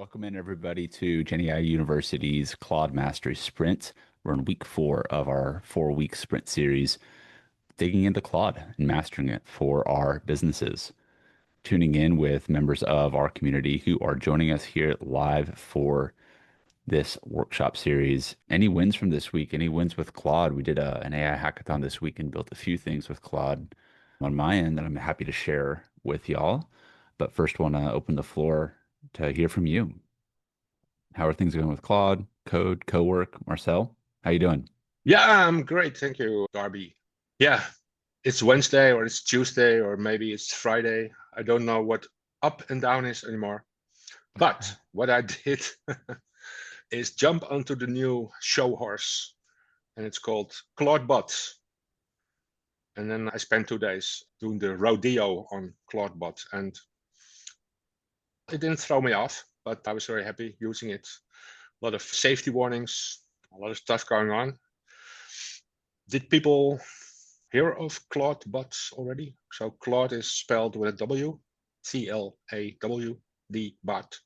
Welcome in everybody to GenAI University's Claude Mastery Sprint. We're in week 4 of our 4-week sprint series, digging into Claude and mastering it for our businesses. Tuning in with members of our community who are joining us here live for this workshop series. Any wins from this week? Any wins with Claude? We did an AI hackathon this week and built a few things with Claude on my end that I'm happy to share with y'all. But first, want to open the floor to hear from you. How are things going with Claude, Code, Cowork, Marcel? How you doing? Yeah, I'm great. Thank you, Darby. Yeah, it's Wednesday or it's Tuesday or maybe it's Friday. I don't know what up and down is anymore. But what I did is jump onto the new show horse, and it's called Chatbots. And then I spent 2 days doing the rodeo on Chatbot, and it didn't throw me off, but I was very happy using it. A lot of safety warnings, a lot of stuff going on. Did people hear of Claude bots already? So Claude is spelled with a W, Clawd bot.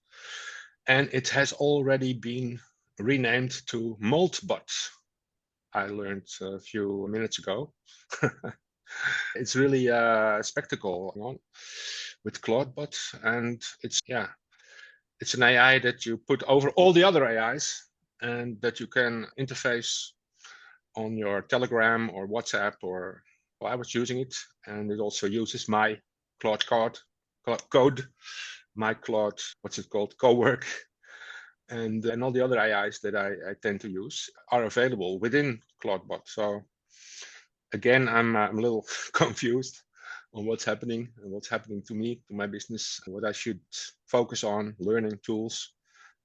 And it has already been renamed to Moltbot. I learned a few minutes ago. It's really a spectacle on with Claudebot, and it's an AI that you put over all the other AIs and that you can interface on your Telegram or WhatsApp or well, I was using it, and it also uses my code, my Claude, what's it called, Cowork, and all the other AIs that I tend to use are available within Claudebot. So again, I'm a little confused on what's happening and what's happening to me, to my business, and what I should focus on, learning tools.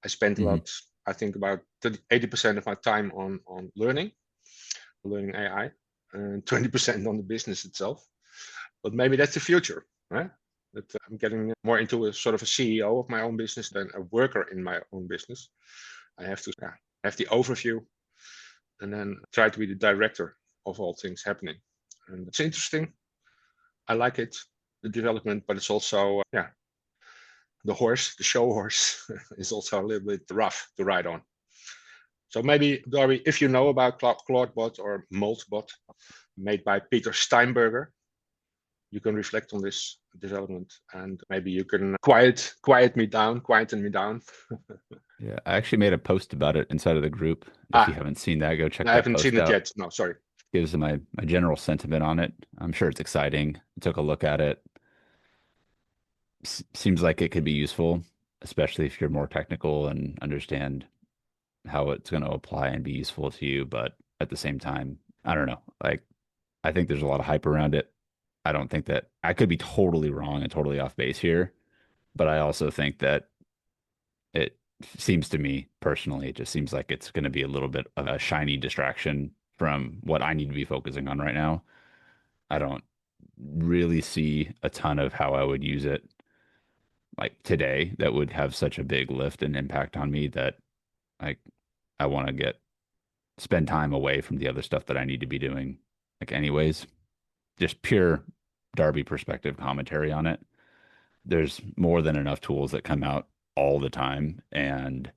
I spend a Hmm. lot, I think about 80% of my time on learning AI, and 20% on the business itself. But maybe that's the future, right? That I'm getting more into a sort of a CEO of my own business than a worker in my own business. I have to have the overview and then try to be the director of all things happening. And it's interesting. I like it, the development, but it's also, the horse, the show horse, is also a little bit rough to ride on. So maybe, Darby, if you know about Claudebot or Moltbot, made by Peter Steinberger, you can reflect on this development and maybe you can quieten me down. Yeah, I actually made a post about it inside of the group. If you Ah, haven't seen that, go check I that haven't seen post it out. yet. No, sorry. Gives my general sentiment on it. I'm sure it's exciting. I took a look at it. Seems like it could be useful, especially if you're more technical and understand how it's going to apply and be useful to you. But at the same time, I don't know. Like, I think there's a lot of hype around it. I don't think that I could be totally wrong and totally off base here, but I also think that it seems to me personally, it just seems like it's going to be a little bit of a shiny distraction from what I need to be focusing on right now. I don't really see a ton of how I would use it like today that would have such a big lift and impact on me that like I want to get spend time away from the other stuff that I need to be doing. Like anyways, just pure Darby perspective commentary on it. There's more than enough tools that come out all the time, and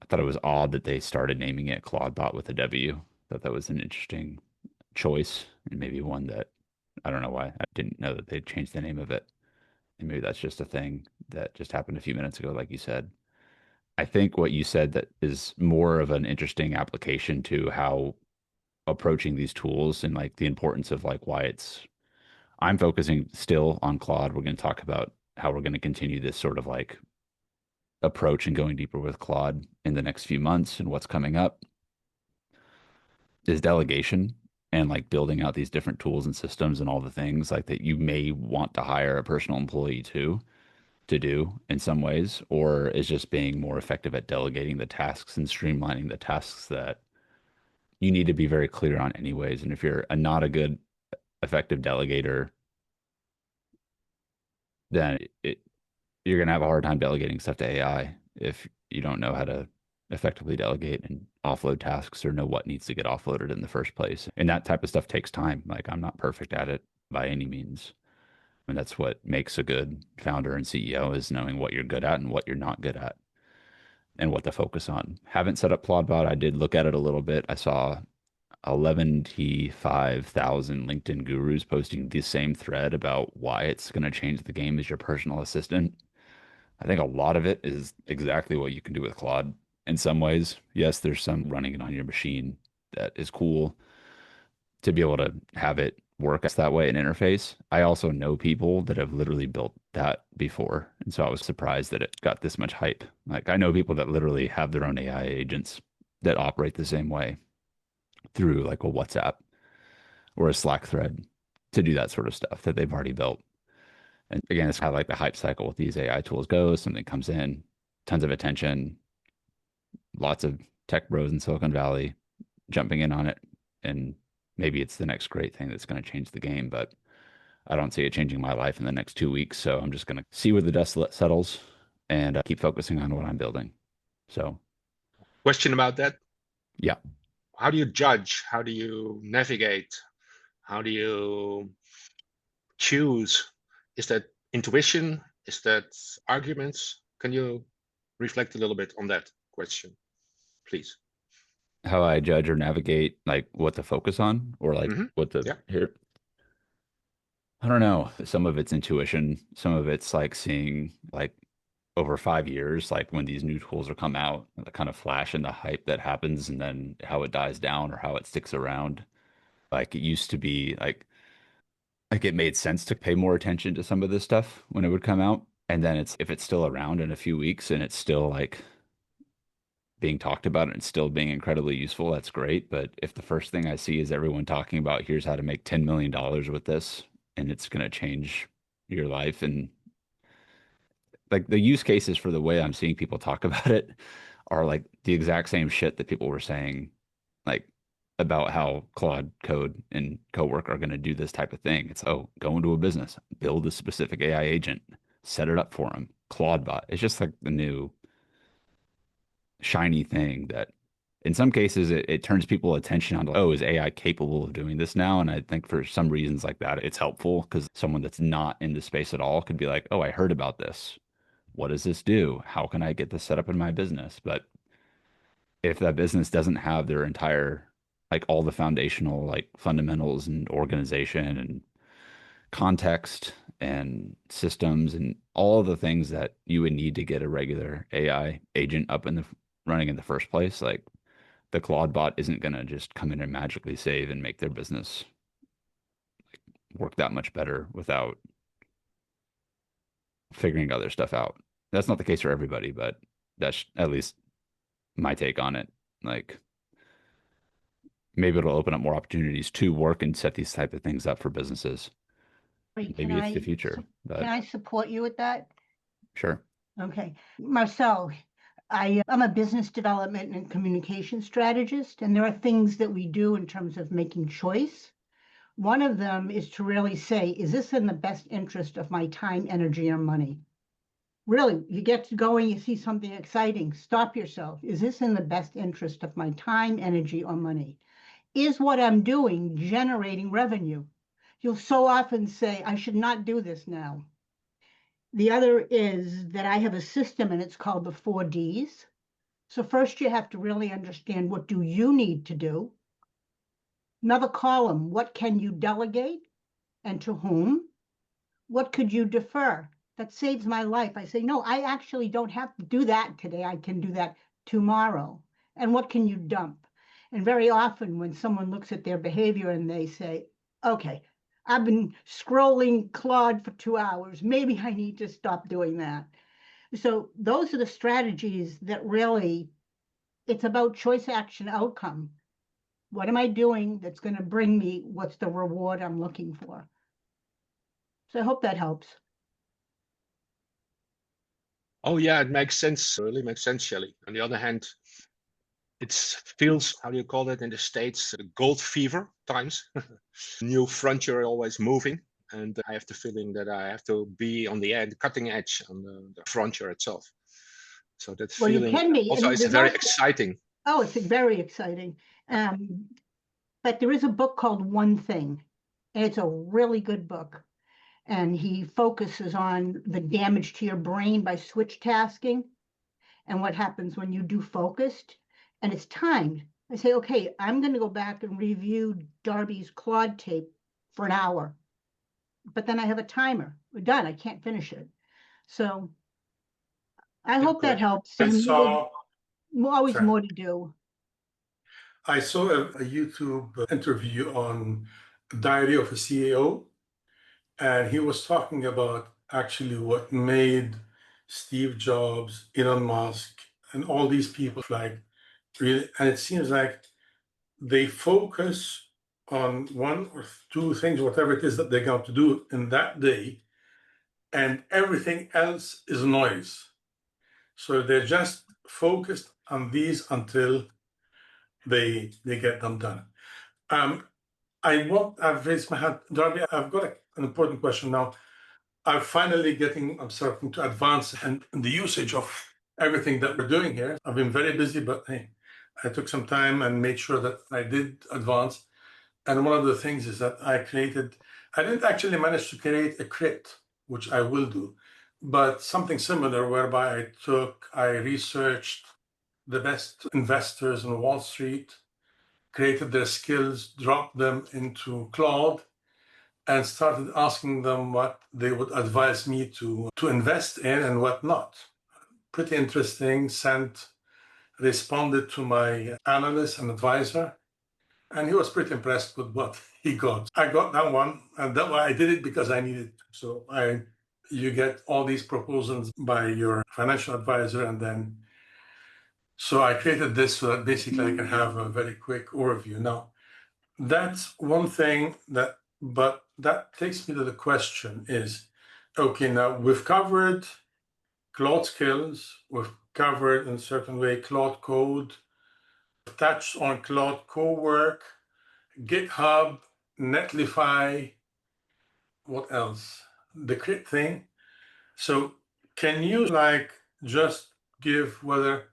I thought it was odd that they started naming it Claudebot with a W. Thought that was an interesting choice, and maybe one that I don't know why I didn't know that they'd changed the name of it. And maybe that's just a thing that just happened a few minutes ago, like you said. I think what you said that is more of an interesting application to how approaching these tools and like the importance of like why it's I'm focusing still on Claude. We're going to talk about how we're going to continue this sort of like approach and going deeper with Claude in the next few months and what's coming up is delegation and like building out these different tools and systems and all the things like that you may want to hire a personal employee to do in some ways, or is just being more effective at delegating the tasks and streamlining the tasks that you need to be very clear on anyways. And if you're not a good effective delegator, then you're going to have a hard time delegating stuff to AI if you don't know how to effectively delegate and offload tasks or know what needs to get offloaded in the first place. And that type of stuff takes time. Like I'm not perfect at it by any means. And that's what makes a good founder and CEO is knowing what you're good at and what you're not good at and what to focus on. Haven't set up Claudebot. I did look at it a little bit. I saw 11,500 LinkedIn gurus posting the same thread about why it's going to change the game as your personal assistant. I think a lot of it is exactly what you can do with Claude in some ways. Yes, there's some running it on your machine that is cool to be able to have it work that way and interface. I also know people that have literally built that before. And so I was surprised that it got this much hype. Like I know people that literally have their own AI agents that operate the same way through like a WhatsApp or a Slack thread to do that sort of stuff that they've already built. And again, it's kind of like the hype cycle with these AI tools goes. Something comes in, tons of attention, lots of tech bros in Silicon Valley jumping in on it. And maybe it's the next great thing that's going to change the game, but I don't see it changing my life in the next 2 weeks. So I'm just going to see where the dust settles and keep focusing on what I'm building. So, Question about that. yeah. How do you judge? How do you navigate? How do you choose? Is that intuition? Is that arguments? Can you reflect a little bit on that question, please? How I judge or navigate like what to focus on or like Mm-hmm. what to Yeah. here. I don't know. Some of it's intuition. Some of it's like seeing like over 5 years, like when these new tools are come out, the kind of flash and the hype that happens and then how it dies down or how it sticks around. Like it used to be like it made sense to pay more attention to some of this stuff when it would come out. And then it's if it's still around in a few weeks and it's still like being talked about and still being incredibly useful, that's great. But if the first thing I see is everyone talking about here's how to make $10 million with this and it's going to change your life and like the use cases for the way I'm seeing people talk about it are like the exact same shit that people were saying like about how Claude Code and Cowork are going to do this type of thing. It's oh, go into a business, build a specific AI agent, set it up for them. Claudebot. It's just like the new shiny thing that in some cases it turns people attention on oh, is AI capable of doing this now? And I think for some reasons like that, it's helpful because someone that's not in the space at all could be like, oh, I heard about this. What does this do? How can I get this set up in my business? But if that business doesn't have their entire like all the foundational like fundamentals and organization and context and systems and all the things that you would need to get a regular AI agent up in the running in the first place, like the Claude bot isn't going to just come in and magically save and make their business work that much better without figuring other stuff out. That's not the case for everybody, but that's at least my take on it. Like maybe it'll open up more opportunities to work and set these type of things up for businesses. Wait, Maybe it's the future, can but I support you with that? sure. Okay. Marcel, I'm a business development and communication strategist, and there are things that we do in terms of making choice. One of them is to really say, is this in the best interest of my time, energy, or money? Really, you get to going, you see something exciting, stop yourself. Is this in the best interest of my time, energy, or money? Is what I'm doing generating revenue? You'll so often say, I should not do this now. The other is that I have a system and it's called the 4Ds. So first you have to really understand what do you need to do. Another column, what can you delegate and to whom? What could you defer? That saves my life. I say, no, I actually don't have to do that today. I can do that tomorrow. And what can you dump? And very often when someone looks at their behavior and they say, okay, I've been scrolling Claude for 2 hours. Maybe I need to stop doing that. So those are the strategies that really, it's about choice, action, outcome. What am I doing that's going to bring me what's the reward I'm looking for? So I hope that helps. Oh yeah, it makes sense. Really makes sense, Shelley. On the other hand, it feels, how do you call it in the States, gold fever times. New frontier always moving. And I have the feeling that I have to be on the cutting edge on the frontier itself. So that Well, you feeling can be, also and is there's very also, exciting. oh, it's very exciting. But there is a book called One Thing, and it's a really good book. and he focuses on the damage to your brain by switch tasking and what happens when you do focused, and it's timed. I say, okay, I'm going to go back and review Darby's Claude tape for an hour, but then I have a timer. We're done. I can't finish it. So I hope that helps. I And saw, always sorry, more to do. I saw a YouTube interview on Diary of a CEO, and he was talking about actually what made Steve Jobs, Elon Musk, and all these people like really, and it seems like they focus on one or two things, whatever it is that they're going to do in that day, and everything else is noise. So they're just focused on these until they get them done. I've raised my hand, Darby. I've got an important question now. I'm starting to advance in the usage of everything that we're doing here. I've been very busy, but hey, I took some time and made sure that I did advance. And one of the things is that I didn't actually manage to create a crit, which I will do, but something similar whereby I researched the best investors on Wall Street, created their skills, dropped them into Claude, and started asking them what they would advise me to invest in and what not. Pretty interesting. Responded to my analyst and advisor, and he was pretty impressed with what he got. I got that one, and that one I did it because I needed to. So you get all these proposals by your financial advisor, and then so I created this so that basically I can have a very quick overview. Now, that's one thing but that takes me to the question is, okay, now we've covered Claude skills, we've covered in a certain way Claude code, touched on Claude co-work, GitHub, Netlify, what else? The crit thing. So can you just give whether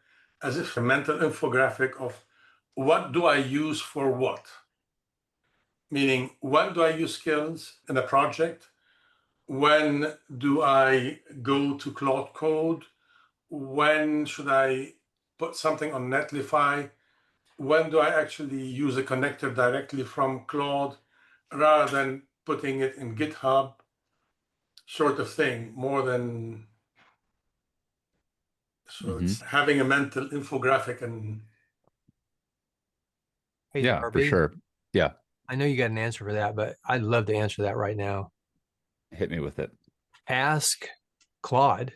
as if a mental infographic of what do I use for what? Meaning, when do I use skills in a project? When do I go to Claude Code? When should I put something on Netlify? When do I actually use a connector directly from Claude rather than putting it in GitHub, sort of thing, more than so it's having a mental infographic and Hey, Yeah, for Darby, sure. Yeah, I know you got an answer for that, but I'd love to answer that right now. hit me with it. Ask Claude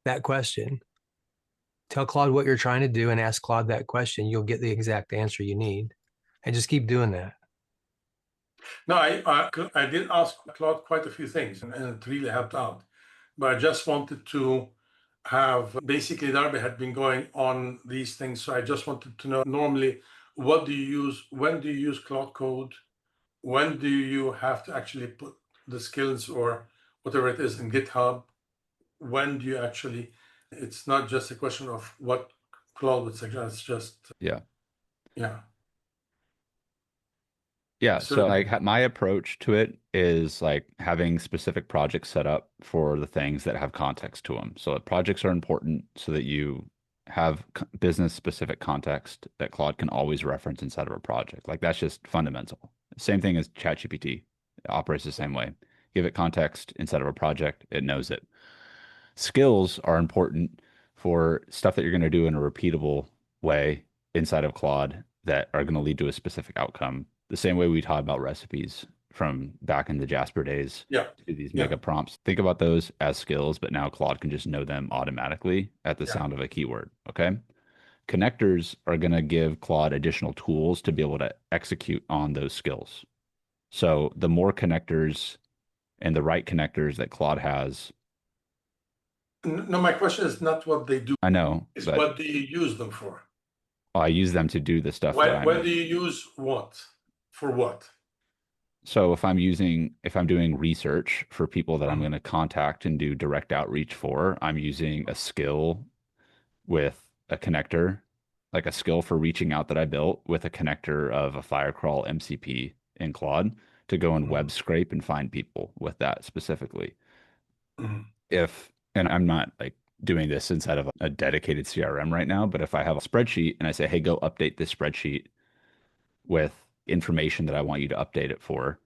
that question. Tell Claude what you're trying to do and ask Claude that question. You'll get the exact answer you need. And just keep doing that. no, I did ask Claude quite a few things, and it really helped out. But I just wanted to have basically Darby had been going on these things, so I just wanted to know normally what do you use, when do you use Claude Code, when do you have to actually put the skills or whatever it is in GitHub, when do you actually, it's not just a question of what Claude would suggest, it's just Yeah. yeah. Yeah, So so like my approach to it is like having specific projects set up for the things that have context to them. So projects are important so that you have business specific context that Claude can always reference inside of a project. Like that's just fundamental. Same thing as ChatGPT. It operates the same way. Give it context inside of a project, it knows it. Skills are important for stuff that you're going to do in a repeatable way inside of Claude that are going to lead to a specific outcome. The same way we taught about recipes from back in the Jasper days yeah, to these yeah, mega prompts. Think about those as skills, but now Claude can just know them automatically at the yeah. sound of a keyword. Okay. Connectors are going to give Claude additional tools to be able to execute on those skills. So the more connectors and the right connectors that Claude has, No, my question is not what they do, I know, it's but what do you use them for? I use them to do the stuff that When do you use what? For what? so if I'm doing research for people that I'm going to contact and do direct outreach for, I'm using a skill with a connector, like a skill for reaching out that I built with a connector of a Firecrawl MCP in Claude to go and web scrape and find people with that specifically. And I'm not like doing this inside of a dedicated CRM right now, but if I have a spreadsheet and I say, hey, go update this spreadsheet with information that I want you to update it for,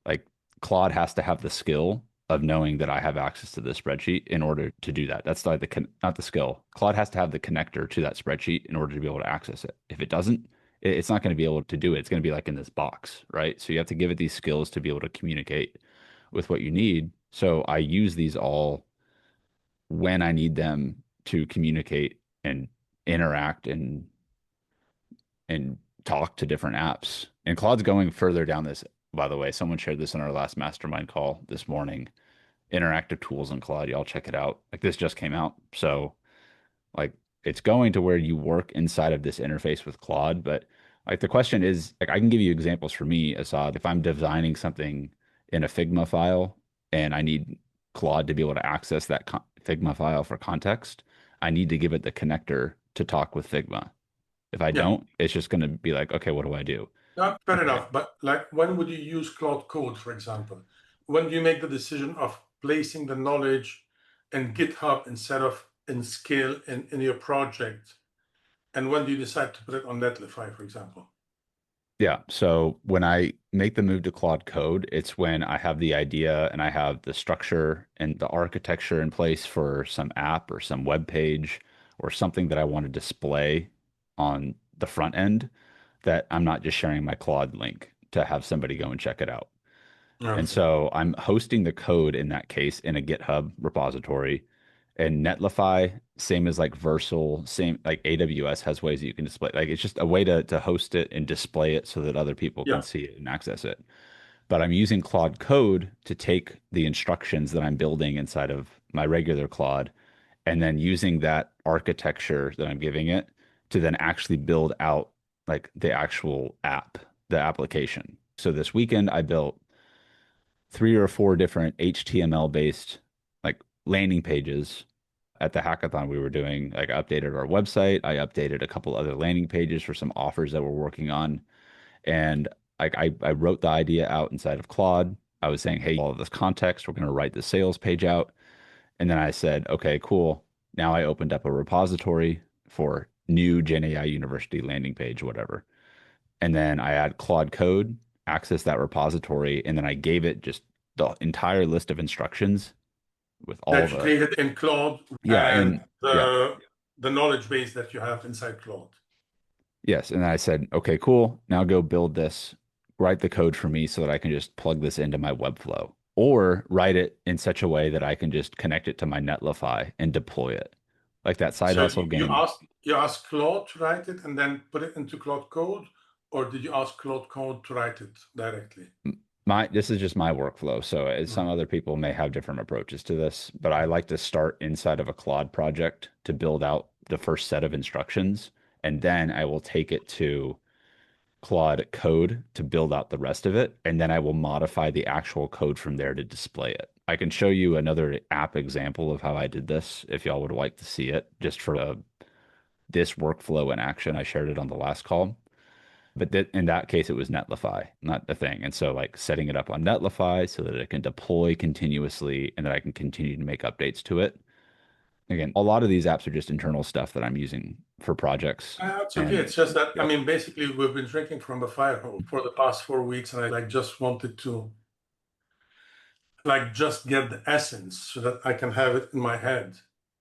like Claude has to have the skill of knowing that I have access to this spreadsheet in order to do that. That's like not the skill. Claude has to have the connector to that spreadsheet in order to be able to access it. If it doesn't, it's not going to be able to do it. It's going to be like in this box, right? So you have to give it these skills to be able to communicate with what you need. So I use these all when I need them to communicate and interact and talk to different apps. And Claude's going further down this, by the way. Someone shared this in our last mastermind call this morning. Interactive tools in Claude. Y'all check it out. Like this just came out. So like it's going to where you work inside of this interface with Claude. But like the question is, like I can give you examples for me, Assad. If I'm designing something in a Figma file and I need Claude to be able to access that Figma file for context, I need to give it the connector to talk with Figma. If I don't, it's just going to be like, okay, what do I do? Fair enough. But like, when would you use Claude Code, for example? When do you make the decision of placing the knowledge in GitHub instead of in Scale in your project? And when do you decide to put it on Netlify, for example? Yeah. So when I make the move to Claude Code, it's when I have the idea and I have the structure and the architecture in place for some app or some web page or something that I want to display on the front end, that I'm not just sharing my Claude link to have somebody go and check it out. And so I'm hosting the code in that case in a GitHub repository. And Netlify, same as like Versal, same like AWS has ways that you can display. Like it's just a way to host it and display it so that other people can see it and access it. But I'm using Claude Code to take the instructions that I'm building inside of my regular Claude and then using that architecture that I'm giving it to then actually build out like the actual app, the application. So this weekend I built 3 or 4 different HTML based like landing pages at the hackathon we were doing. Like I updated our website, I updated a couple other landing pages for some offers that we're working on. And like I wrote the idea out inside of Claude. I was saying, hey, all of this context, we're going to write the sales page out. And then I said, okay, cool. Now I opened up a repository for new Gen AI University landing page, whatever. And then I add Claude Code, access that repository, and then I gave it just the entire list of instructions with all that you created in Claude, and the knowledge base that you have inside Claude. Yes. And I said, okay, cool. Now go build this, write the code for me so that I can just plug this into my Webflow, or write it in such a way that I can just connect it to my Netlify and deploy it. Like that SideHustle game. You asked Claude to write it and then put it into Claude Code, or did you ask Claude Code to write it directly? This is just my workflow. So some other people may have different approaches to this, but I like to start inside of a Claude project to build out the first set of instructions. And then I will take it to Claude Code to build out the rest of it. And then I will modify the actual code from there to display it. I can show you another app example of how I did this if y'all would like to see it, just for this workflow in action. I shared it on the last call. But in that case, it was Netlify, not the thing. And so like setting it up on Netlify so that it can deploy continuously and that I can continue to make updates to it. Again, a lot of these apps are just internal stuff that I'm using for projects. It's okay. It's just that, I mean, basically we've been drinking from a fire hose for the past 4 weeks, and I like just wanted to like just get the essence so that I can have it in my head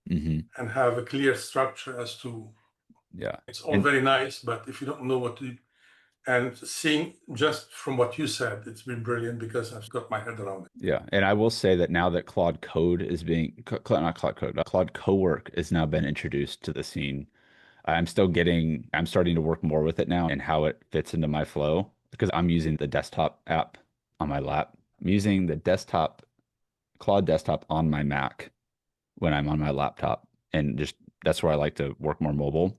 and have a clear structure as to, it's all very nice, but if you don't know what to, and seeing just from what you said, it's been brilliant because I've got my head around it. Yeah. And I will say that now that Claude Code is not Claude Code, Claude Cowork has now been introduced to the scene. I'm starting to work more with it now and how it fits into my flow, because I'm using the desktop app on my lap. I'm using the Claude desktop on my Mac when I'm on my laptop. And just that's where I like to work more mobile.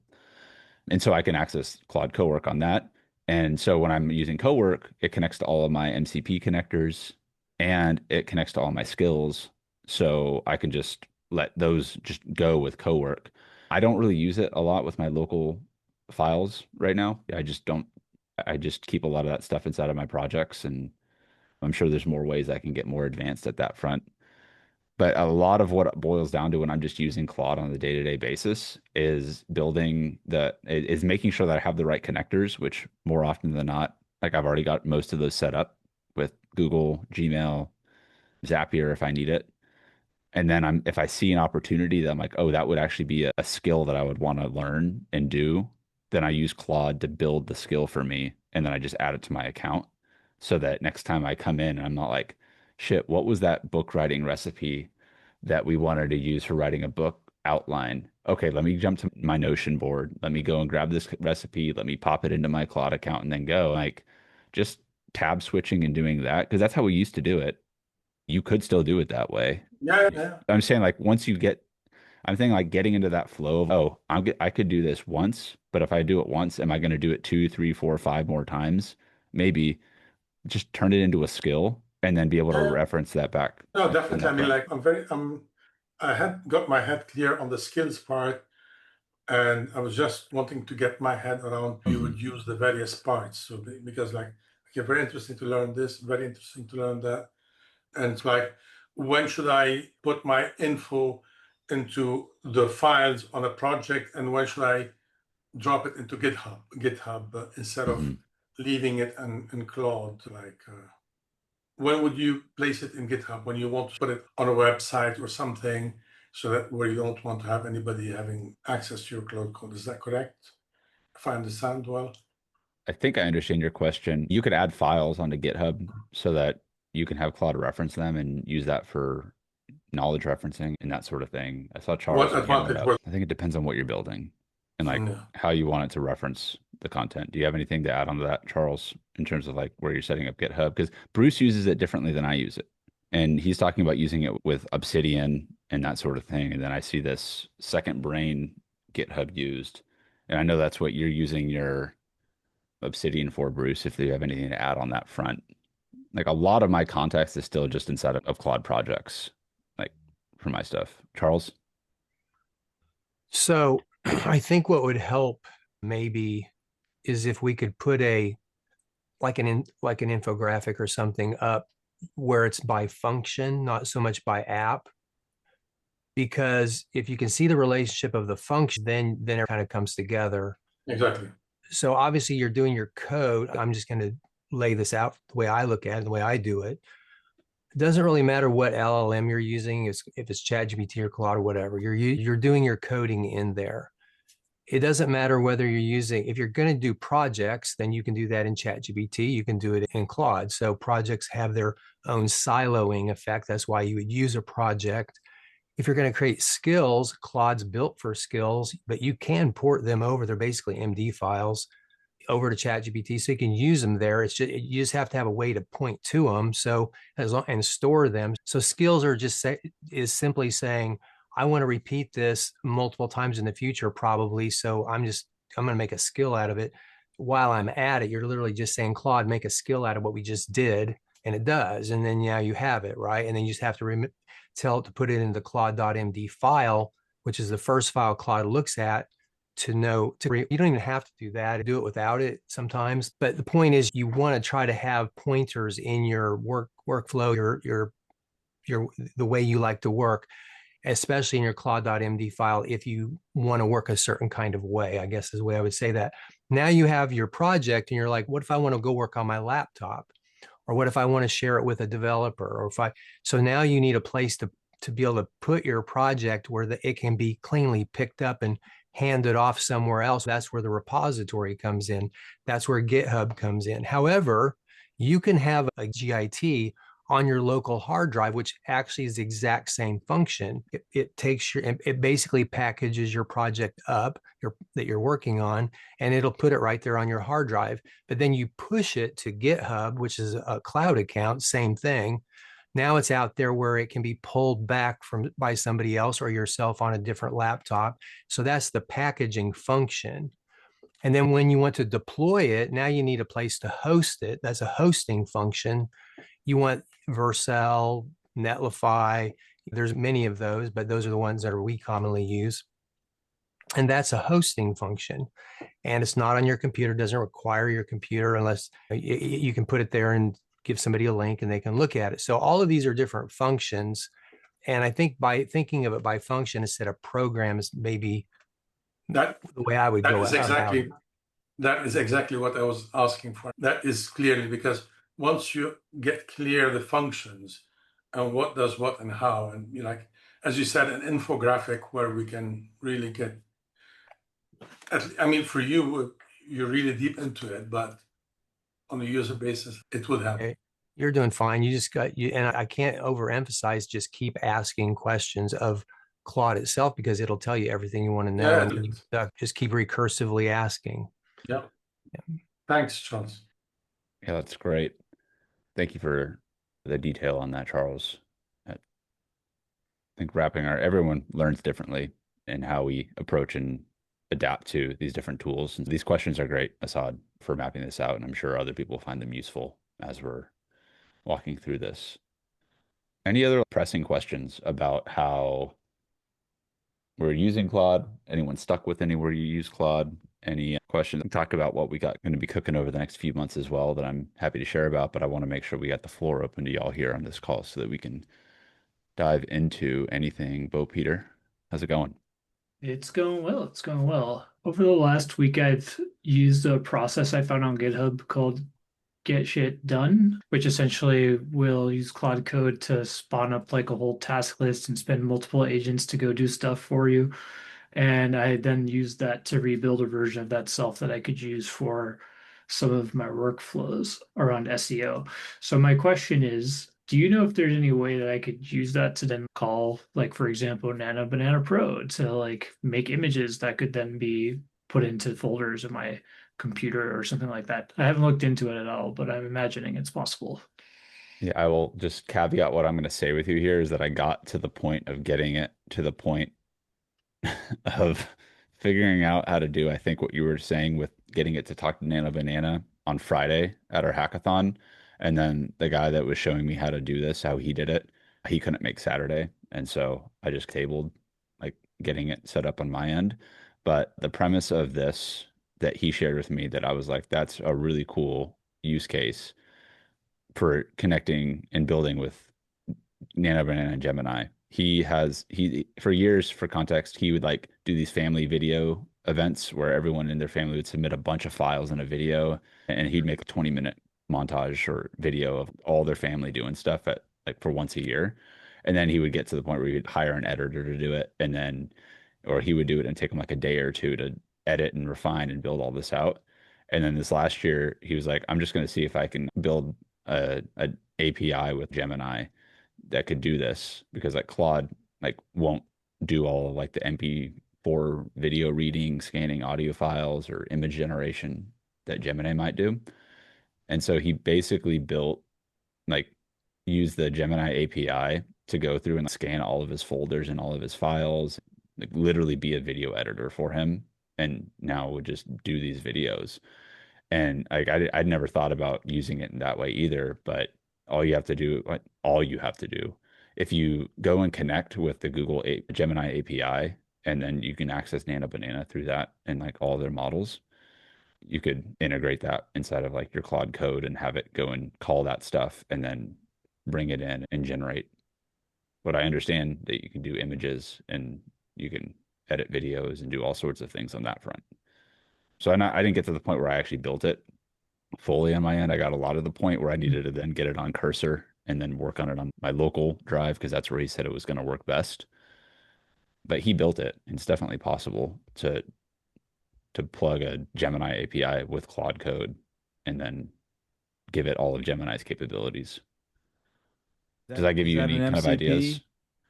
And so I can access Claude Cowork on that. And so when I'm using Cowork, it connects to all of my MCP connectors and it connects to all my skills. So I can just let those just go with Cowork. I don't really use it a lot with my local files right now. I just keep a lot of that stuff inside of my projects. And I'm sure there's more ways I can get more advanced at that front. But a lot of what it boils down to when I'm just using Claude on a day-to-day basis is making sure that I have the right connectors, which more often than not, like I've already got most of those set up with Google, Gmail, Zapier if I need it. And then if I see an opportunity that I'm like, oh, that would actually be a skill that I would want to learn and do, then I use Claude to build the skill for me. And then I just add it to my account so that next time I come in, I'm not like, shit, what was that book writing recipe that we wanted to use for writing a book outline? Okay, let me jump to my Notion board. Let me go and grab this recipe. Let me pop it into my Claude account and then go. Like just tab switching and doing that, because that's how we used to do it. You could still do it that way. Yeah. I'm saying like I'm thinking like getting into that flow of, oh, I could do this once, but if I do it once, am I going to do it 2, 3, 4, 5 more times? Maybe just turn it into a skill and then be able to Yeah. reference that back. No, definitely. I mean, like I had got my head clear on the skills part, and I was just wanting to get my head around you would use the various parts. So because like, okay, very interesting to learn this, very interesting to learn that. And it's like, when should I put my info into the files on a project, and when should I drop it into GitHub instead of leaving it in Claude? Like, when would you place it in GitHub? When you want to put it on a website or something, so that where you don't want to have anybody having access to your Claude code. Is that correct? If I understand well. I think I understand your question. You could add files onto GitHub so that you can have Claude reference them and use that for knowledge referencing and that sort of thing. I saw Charles What had hand advantage up. was? I think it depends on what you're building and like Yeah. how you want it to reference the content. Do you have anything to add on to that, Charles, in terms of like where you're setting up GitHub? Because Bruce uses it differently than I use it. And he's talking about using it with Obsidian and that sort of thing. And then I see this second brain GitHub used. And I know that's what you're using your Obsidian for, Bruce, if you have anything to add on that front. Like a lot of my context is still just inside of Claude projects, like for my stuff. Charles? So I think what would help maybe is if we could put like an infographic or something up where it's by function, not so much by app. Because if you can see the relationship of the function, then it kind of comes together. Exactly. So obviously you're doing your code. I'm just going to lay this out the way I look at it, the way I do it. It doesn't really matter what LLM you're using, if it's ChatGPT or Claude or whatever. You're doing your coding in there. It doesn't matter whether you're using, if you're going to do projects, then you can do that in ChatGPT. You can do it in Claude. So projects have their own siloing effect. That's why you would use a project. If you're going to create skills, Claude's built for skills, but you can port them over. They're basically MD files over to ChatGPT, so you can use them there. It's just you just have to have a way to point to them, so and store them. So skills are is simply saying, I want to repeat this multiple times in the future, probably. So I'm going to make a skill out of it. While I'm at it, you're literally just saying, Claude, make a skill out of what we just did, and it does. And then now you have it, right? And then you just have to tell it to put it in the Claude.md file, which is the first file Claude looks at to know. You don't even have to do that. Do it without it sometimes. But the point is, you want to try to have pointers in your workflow, your the way you like to work, especially in your Claude.md file, if you want to work a certain kind of way, I guess is the way I would say that. Now you have your project and you're like, what if I want to go work on my laptop? Or what if I want to share it with a developer? Or so now you need a place to be able to put your project where it can be cleanly picked up and handed off somewhere else. That's where the repository comes in. That's where GitHub comes in. However, you can have a GIT on your local hard drive, which actually is the exact same function. It basically packages your project up that you're working on, and it'll put it right there on your hard drive. But then you push it to GitHub, which is a cloud account, same thing. Now it's out there where it can be pulled back by somebody else or yourself on a different laptop. So that's the packaging function. And then when you want to deploy it, now you need a place to host it. That's a hosting function. You want Vercel, Netlify. There's many of those, but those are the ones that we commonly use. And that's a hosting function. And it's not on your computer, doesn't require your computer unless you can put it there and give somebody a link and they can look at it. So all of these are different functions. And I think by thinking of it by function instead of program is maybe That the way I would that go is about it. exactly what I was asking for. That is clearly because once you get clear the functions and what does what and how, and like as you said, an infographic where we can really get. I mean, for you, you're really deep into it, but on a user basis, it would help. Okay. You're doing fine. You just got you, and I can't overemphasize. Just keep asking questions of Claude itself because it'll tell you everything you want to know, Yeah, and you just keep recursively asking. yeah. Thanks, Charles. Yeah, that's great. Thank you for the detail on that, Charles. I think everyone learns differently in how we approach and adapt to these different tools. And these questions are great, Assad, for mapping this out. And I'm sure other people find them useful as we're walking through this. Any other pressing questions about how we're using Claude? Anyone stuck with anywhere you use Claude? Any questions? Talk about what we got going to be cooking over the next few months as well that I'm happy to share about, but I want to make sure we got the floor open to y'all here on this call so that we can dive into anything. Bo Peter, how's it going? It's going well. It's going well. Over the last week, I've used a process I found on GitHub called Get Shit Done, which essentially will use Claude Code to spawn up like a whole task list and spend multiple agents to go do stuff for you. And I then used that to rebuild a version of that self that I could use for some of my workflows around SEO. So my question is, do you know if there's any way that I could use that to then call, like, for example, Nano Banana Pro to like make images that could then be put into folders in my computer or something like that? I haven't looked into it at all, but I'm imagining it's possible. Yeah, I will just caveat what I'm going to say with you here is that I got to the point of getting it to the point of figuring out how to do, I think what you were saying with getting it to talk to Nano Banana on Friday at our hackathon. And then the guy that was showing me how to do this, how he did it, he couldn't make Saturday. And so I just tabled like getting it set up on my end. But the premise of this that he shared with me that I was like, that's a really cool use case for connecting and building with Nano Banana and Gemini. He for years, for context, he would like do these family video events where everyone in their family would submit a bunch of files in a video, and he'd make a 20-minute montage or video of all their family doing stuff at like for once a year. And then he would get to the point where he would hire an editor to do it, and then or he would do it and take him like a day or two to edit and refine and build all this out. And then this last year, he was like, I'm just going to see if I can build a API with Gemini that could do this because like Claude like won't do all of, like the MP4 video reading, scanning audio files or image generation that Gemini might do. And so he basically built like used the Gemini API to go through and scan all of his folders and all of his files, like literally be a video editor for him. And now would just do these videos. And like I'd never thought about using it in that way either, but all you have to do, if you go and connect with the Gemini API, and then you can access Nano Banana through that and like all their models, you could integrate that inside of like your Claude code and have it go and call that stuff and then bring it in and generate. What I understand that you can do images and you can edit videos and do all sorts of things on that front. So I didn't get to the point where I actually built it fully on my end. I got a lot of the point where I needed to then get it on Cursor and then work on it on my local drive because that's where he said it was going to work best. But he built it. And it's definitely possible to plug a Gemini API with Claude code and then give it all of Gemini's capabilities. Does that give you any kind of ideas?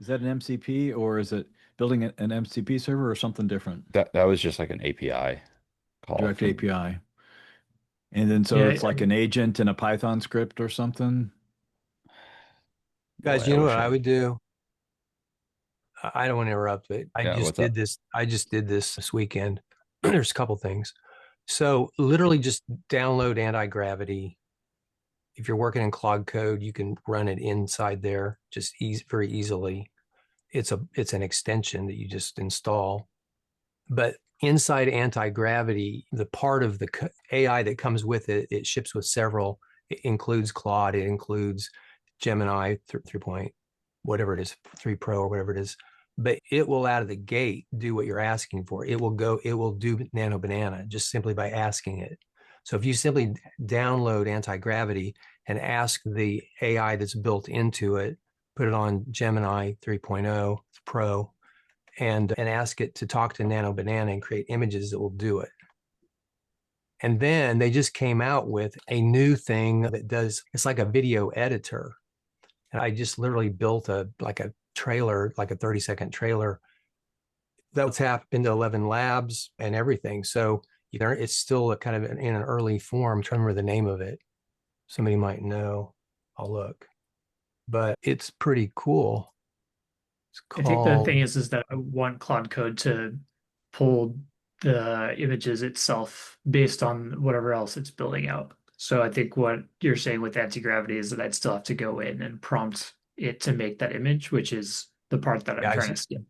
Is that an MCP or is it building an MCP server or something different? That was just like an API call. Direct API. And then so Yeah, it's like an agent in a Python script or something. Guys, Boy, you I know wish what I would do? I don't want to interrupt, but Yeah, what's up? I just did this weekend. There's a couple things. So literally just download anti-gravity. If you're working in Claude code, you can run it inside there just very easily. It's an extension that you just install. But inside anti-gravity, the part of the AI that comes with it, it ships with several It includes Claude, it includes Gemini 3 whatever it is, 3 Pro or whatever it is. But it will out of the gate do what you're asking for. It will do Nano Banana just simply by asking it. So if you simply download anti-gravity and ask the AI that's built into it, put it on Gemini 3.0 Pro, and ask it to talk to Nano Banana and create images that will do it. And then they just came out with a new thing that does, it's like a video editor. And I just literally built a trailer, like a 30-second trailer that's tapped into 11 labs and everything. So it's still a kind of in an early form. I'm trying to remember the name of it. Somebody might know. I'll look. But it's pretty cool. It's I think the thing called, is that I want Claude Code to pull the images itself based on whatever else it's building out. So I think what you're saying with anti-gravity is that I'd still have to go in and prompt it to make that image, which is the part that I'm trying to skip.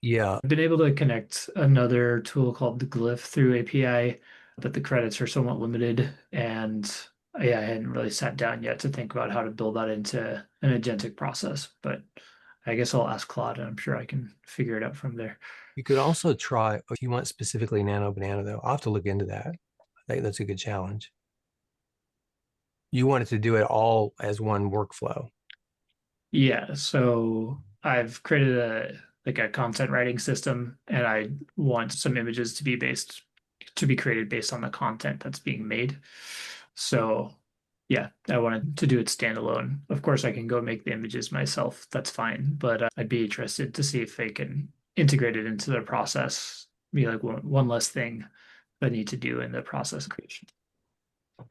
Yeah. I've been able to connect another tool called the Glyph through API, but the credits are somewhat limited. And yeah, I hadn't really sat down yet to think about how to build that into an agentic process. But I guess I'll ask Claude, and I'm sure I can figure it out from there. You could also try, if you want specifically Nano Banana, though, I'll have to look into that. I think that's a good challenge. You wanted to do it all as one workflow. Yeah, so I've created a content writing system, and I want some images to be created based on the content that's being made. So yeah, I wanted to do it standalone. Of course, I can go make the images myself. That's fine, but I'd be interested to see if they can integrate it into their process, be like one less thing I need to do in the process creation. I'm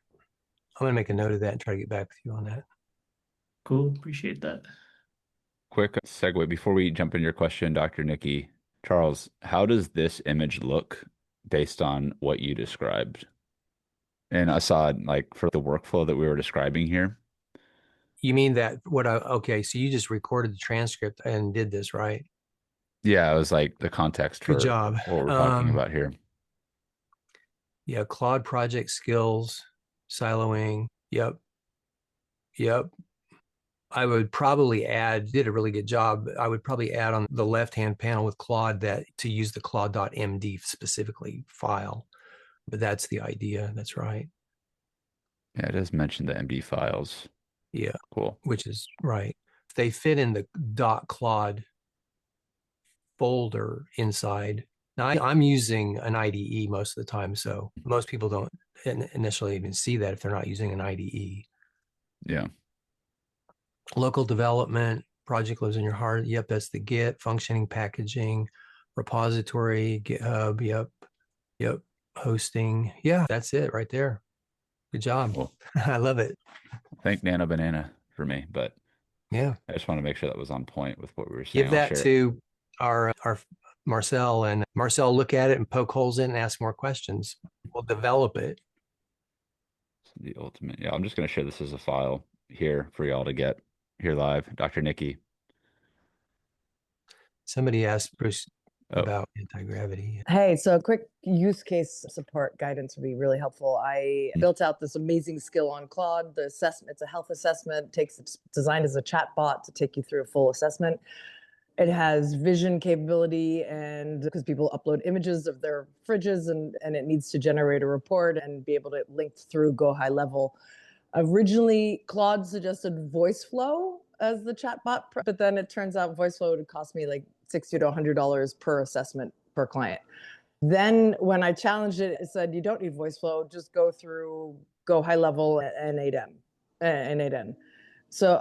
going to make a note of that and try to get back with you on that. Cool, appreciate that. Quick segue before we jump into your question, Dr. Nikki. Charles, how does this image look based on what you described? And Assad, like for the workflow that we were describing here. You mean that okay, so you just recorded the transcript and did this, right? Yeah, it was like the context Good for job. what we're talking about here. Yeah, Claude project skills, siloing. Yep. I would probably did a really good job. I would probably add on the left-hand panel with Claude that to use the claude.md specifically file. But that's the idea. That's right. Yeah, it does mention the MD files. Yeah. Cool. Which is right. If they fit in the .claude folder inside. Now, I'm using an IDE most of the time, so most people don't initially even see that if they're not using an IDE. Yeah. Local development, project lives in your heart. Yep, that's the Git, functioning packaging, repository, GitHub. Yep. Hosting. Yeah, that's it right there. Good job. Cool. I love it. Thank Nano Banana for me, but yeah, I just want to make sure that was on point with what we were saying. Give that to our Marcel, and Marcel look at it and poke holes in and ask more questions. We'll develop it. The ultimate. Yeah, I'm just going to share this as a file here for y'all to get here live. Dr. Nikki. Somebody asked Bruce about anti-gravity. Hey, so a quick use case support guidance would be really helpful. I built out this amazing skill on Claude. The assessment, it's a health assessment, it's designed as a chatbot to take you through a full assessment. It has vision capability, and because people upload images of their fridges and it needs to generate a report and be able to link through Go High Level. Originally, Claude suggested VoiceFlow as the chatbot, but then it turns out VoiceFlow would cost me like $60 to $100 per assessment per client. Then when I challenged it, it said, you don't need VoiceFlow, just go through Go High Level and 8N. So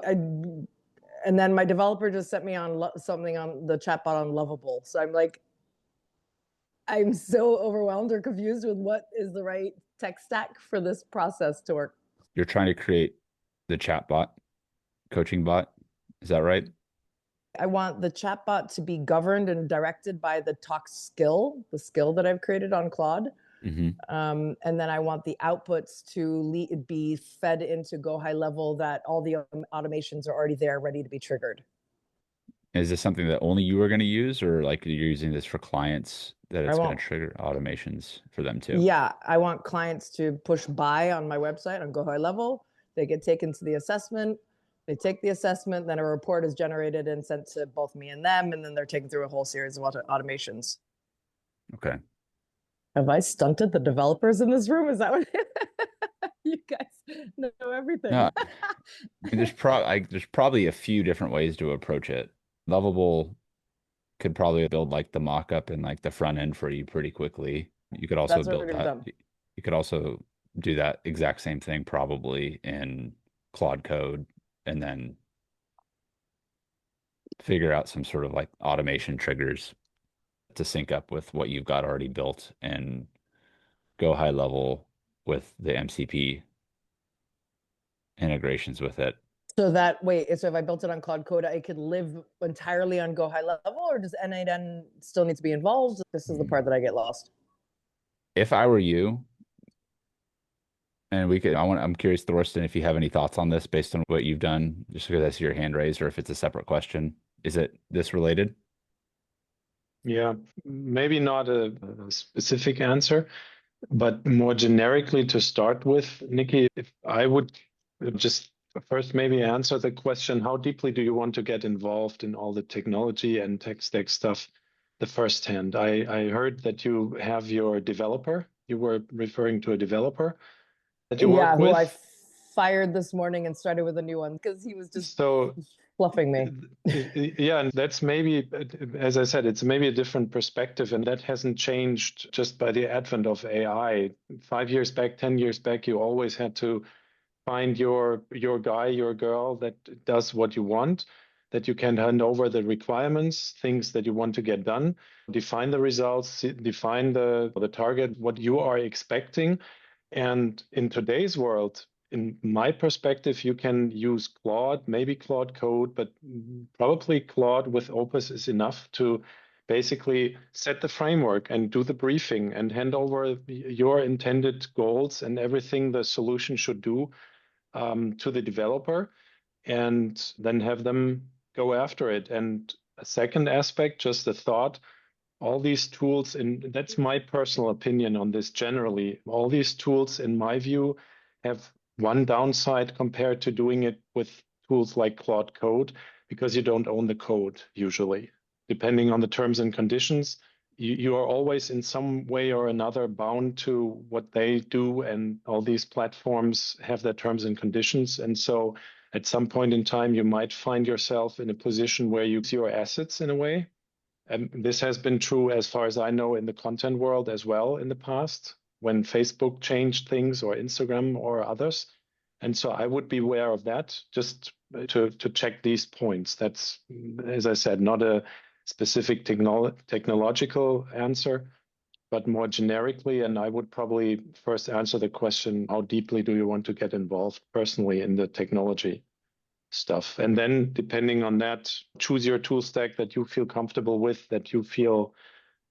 and then my developer just sent me on something on the chatbot on Lovable. So I'm like, I'm so overwhelmed or confused with what is the right tech stack for this process to work. You're trying to create the chatbot, coaching bot. Is that right? I want the chatbot to be governed and directed by the the skill that I've created on Claude. And then I want the outputs to be fed into Go High Level, that all the automations are already there, ready to be triggered. Is this something that only you are going to use, or like you're using this for clients that I it's going won't. to trigger automations for them too? Yeah, I want clients to push buy on my website on Go High Level. They get taken to the assessment. They take the assessment, then a report is generated and sent to both me and them, and then they're taken through a whole series of automations. Okay. Have I stunted the developers in this room? Is that what you guys know everything? No, I mean, there's probably a few different ways to approach it. Lovable could probably build like the mock-up and like the front end for you pretty quickly. You could also That's build already that. done. You could also do that exact same thing probably in Claude Code and then figure out some sort of like automation triggers to sync up with what you've got already built and go high level with the MCP integrations with it. So so if I built it on Claude Code, I could live entirely on Go High Level, or does N8N still need to be involved? This is the part that I get lost. If I were you, and I'm curious, Thorsten, if you have any thoughts on this based on what you've done, just because I see your hand raised, or if it's a separate question. Is it this related? Yeah, maybe not a specific answer, but more generically to start with, Nikki, if I would just first maybe answer the question, how deeply do you want to get involved in all the technology and tech stack stuff the first hand? I heard that you have your developer. You were referring to a developer that you work Who I with. fired this morning and started with a new one because he was just So fluffing me. yeah, and that's maybe, as I said, it's maybe a different perspective, and that hasn't changed just by the advent of AI. 5 years back, 10 years back, you always had to find your guy, your girl that does what you want, that you can hand over the requirements, things that you want to get done, define the results, define the target, what you are expecting. And in today's world, in my perspective, you can use Claude, maybe Claude Code, but probably Claude with Opus is enough to basically set the framework and do the briefing and hand over your intended goals and everything the solution should do to the developer, and then have them go after it. And a second aspect, just a thought, all these tools, and that's my personal opinion on this generally, all these tools, in my view, have one downside compared to doing it with tools like Claude Code, because you don't own the code usually. Depending on the terms and conditions, you are always in some way or another bound to what they do, and all these platforms have their terms and conditions. And so at some point in time, you might find yourself in a position where you use your assets in a way. And this has been true, as far as I know, in the content world as well in the past, when Facebook changed things, or Instagram or others. And so I would be aware of that, just to check these points. That's, as I said, not a specific technological answer, but more generically. And I would probably first answer the question, how deeply do you want to get involved personally in the technology stuff? And then, depending on that, choose your tool stack that you feel comfortable with, that you feel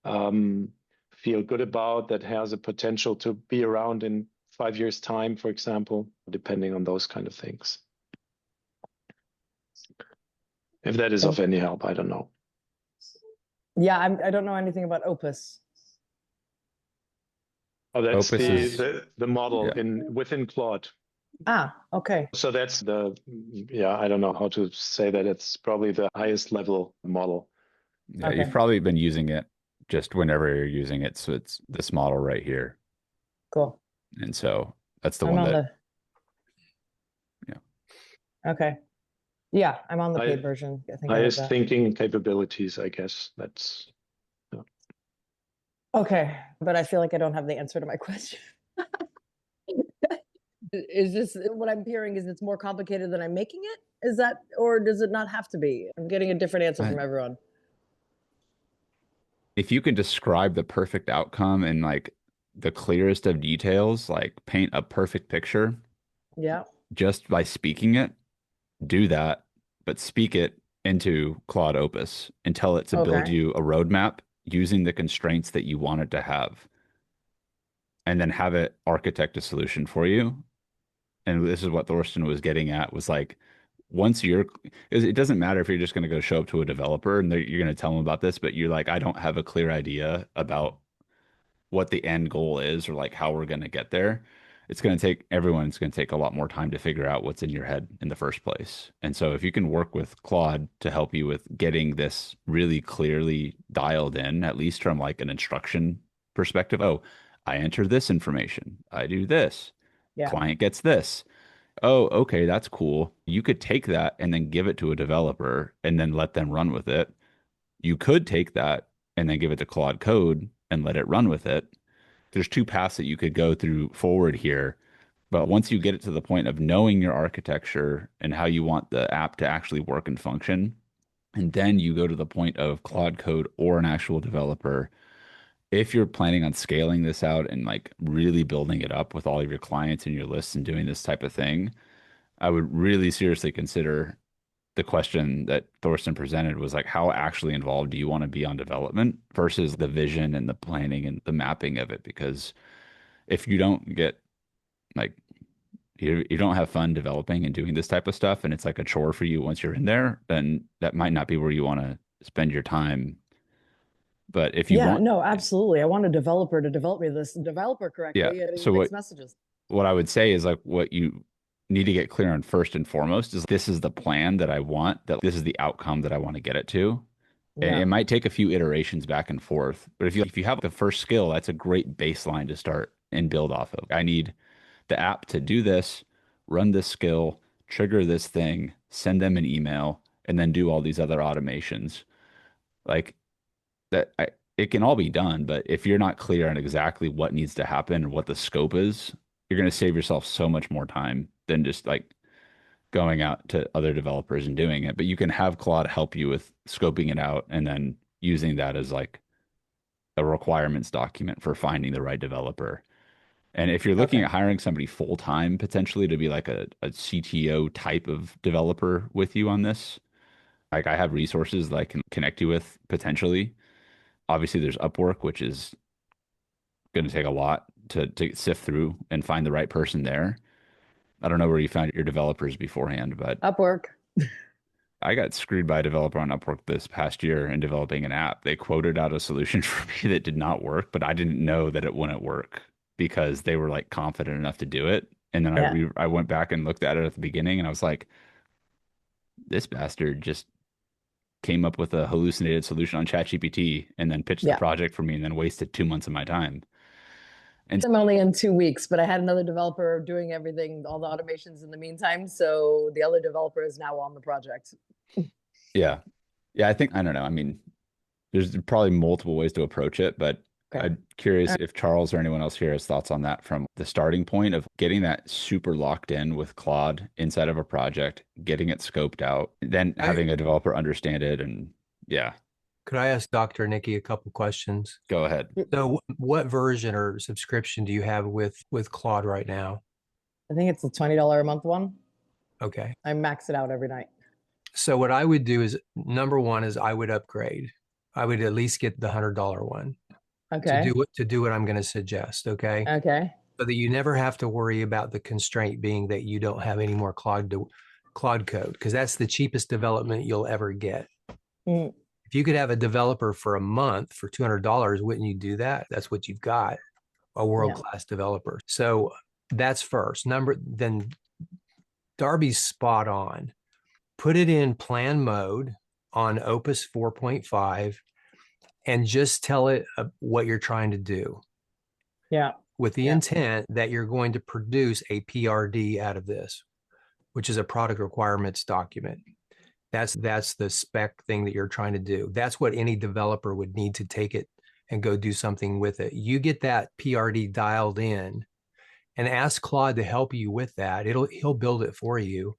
good about, that has a potential to be around in 5 years' time, for example, depending on those kind of things. If that is of any help, I don't know. Yeah, I don't know anything about Opus. Oh, that's Opus is, the model yeah. within Claude. Ah, okay. So that's I don't know how to say that. It's probably the highest level model. Yeah, Okay. you've probably been using it just whenever you're using it. So it's this model right here. Cool. And so that's the I'm one on that, yeah. Okay. Yeah, I'm on the paid version. I think I heard Highest that. thinking capabilities, I guess. That's Okay, but I feel like I don't have the answer to my question. Is this what I'm hearing? Is it's more complicated than I'm making it? Is that, or does it not have to be? I'm getting a different answer from everyone. If you can describe the perfect outcome in like the clearest of details, like paint a perfect picture, Yeah. just by speaking it, do that, but speak it into Claude Opus and tell it to build Okay. you a roadmap using the constraints that you want it to have, and then have it architect a solution for you. And this is what Thorsten was getting at, was like, once it doesn't matter if you're just going to go show up to a developer and you're going to tell them about this, but you're like, I don't have a clear idea about what the end goal is or like how we're going to get there. It's going to take everyone's going to take a lot more time to figure out what's in your head in the first place. And so if you can work with Claude to help you with getting this really clearly dialed in, at least from like an instruction perspective, oh, I enter this information, I do this, Yeah. client gets this. Oh, okay, that's cool. You could take that and then give it to a developer and then let them run with it. You could take that and then give it to Claude Code and let it run with it. There's two paths that you could go through forward here. But once you get it to the point of knowing your architecture and how you want the app to actually work and function, and then you go to the point of Claude Code or an actual developer, if you're planning on scaling this out and like really building it up with all of your clients and your lists and doing this type of thing, I would really seriously consider the question that Thorsten presented was like, how actually involved do you want to be on development versus the vision and the planning and the mapping of it? Because if you don't get like, you don't have fun developing and doing this type of stuff, and it's like a chore for you once you're in there, then that might not be where you want to spend your time. But if you Yeah, want, no, absolutely. I want a developer to develop me this developer yeah. correctly getting So mixed messages. what I would say is like what you need to get clear on first and foremost is this is the plan that I want, that this is the outcome that I want to get it to. And Yeah. it might take a few iterations back and forth, but if you have the first skill, that's a great baseline to start and build off of. I need the app to do this, run this skill, trigger this thing, send them an email, and then do all these other automations. Like it can all be done, but if you're not clear on exactly what needs to happen and what the scope is, you're going to save yourself so much more time than just like going out to other developers and doing it. But you can have Claude help you with scoping it out and then using that as like a requirements document for finding the right developer. And if you're looking Okay. at hiring somebody full time potentially to be like a CTO type of developer with you on this, like I have resources that I can connect you with potentially. Obviously, there's Upwork, which is going to take a lot to sift through and find the right person there. I don't know where you found your developers beforehand, but Upwork. I got screwed by a developer on Upwork this past year in developing an app. They quoted out a solution for me that did not work, but I didn't know that it wouldn't work because they were like confident enough to do it. And then Yeah. I went back and looked at it at the beginning and I was like, this bastard just came up with a hallucinated solution on ChatGPT and then pitched the Yeah. project for me and then wasted 2 months of my time. And I'm only in 2 weeks, but I had another developer doing everything, all the automations in the meantime. So the other developer is now on the project. yeah, yeah, I don't know. I mean, there's probably multiple ways to approach it, but Okay. I'm curious if Charles or anyone else here has thoughts on that from the starting point of getting that super locked in with Claude inside of a project, getting it scoped out, then having a developer understand it. And yeah, Could I ask Dr. Nikki a couple questions? go ahead. So what version or subscription do you have with Claude right now? I think it's a $20 a month one. Okay. I max it out every night. So what I would do is, number one is I would upgrade. I would at least get the $100 one Okay. to do what I'm going to suggest. Okay. Okay. So that you never have to worry about the constraint being that you don't have any more Claude code, because that's the cheapest development you'll ever get. Mm. If you could have a developer for a month for $200, wouldn't you do that? That's what you've got, a world-class developer. So that's first. Then Darby's spot on. Put it in plan mode on Opus 4.5 and just tell it what you're trying to do. Yeah. With the intent that you're going to produce a PRD out of this, which is a product requirements document. That's the spec thing that you're trying to do. That's what any developer would need to take it and go do something with it. You get that PRD dialed in and ask Claude to help you with that. He'll build it for you.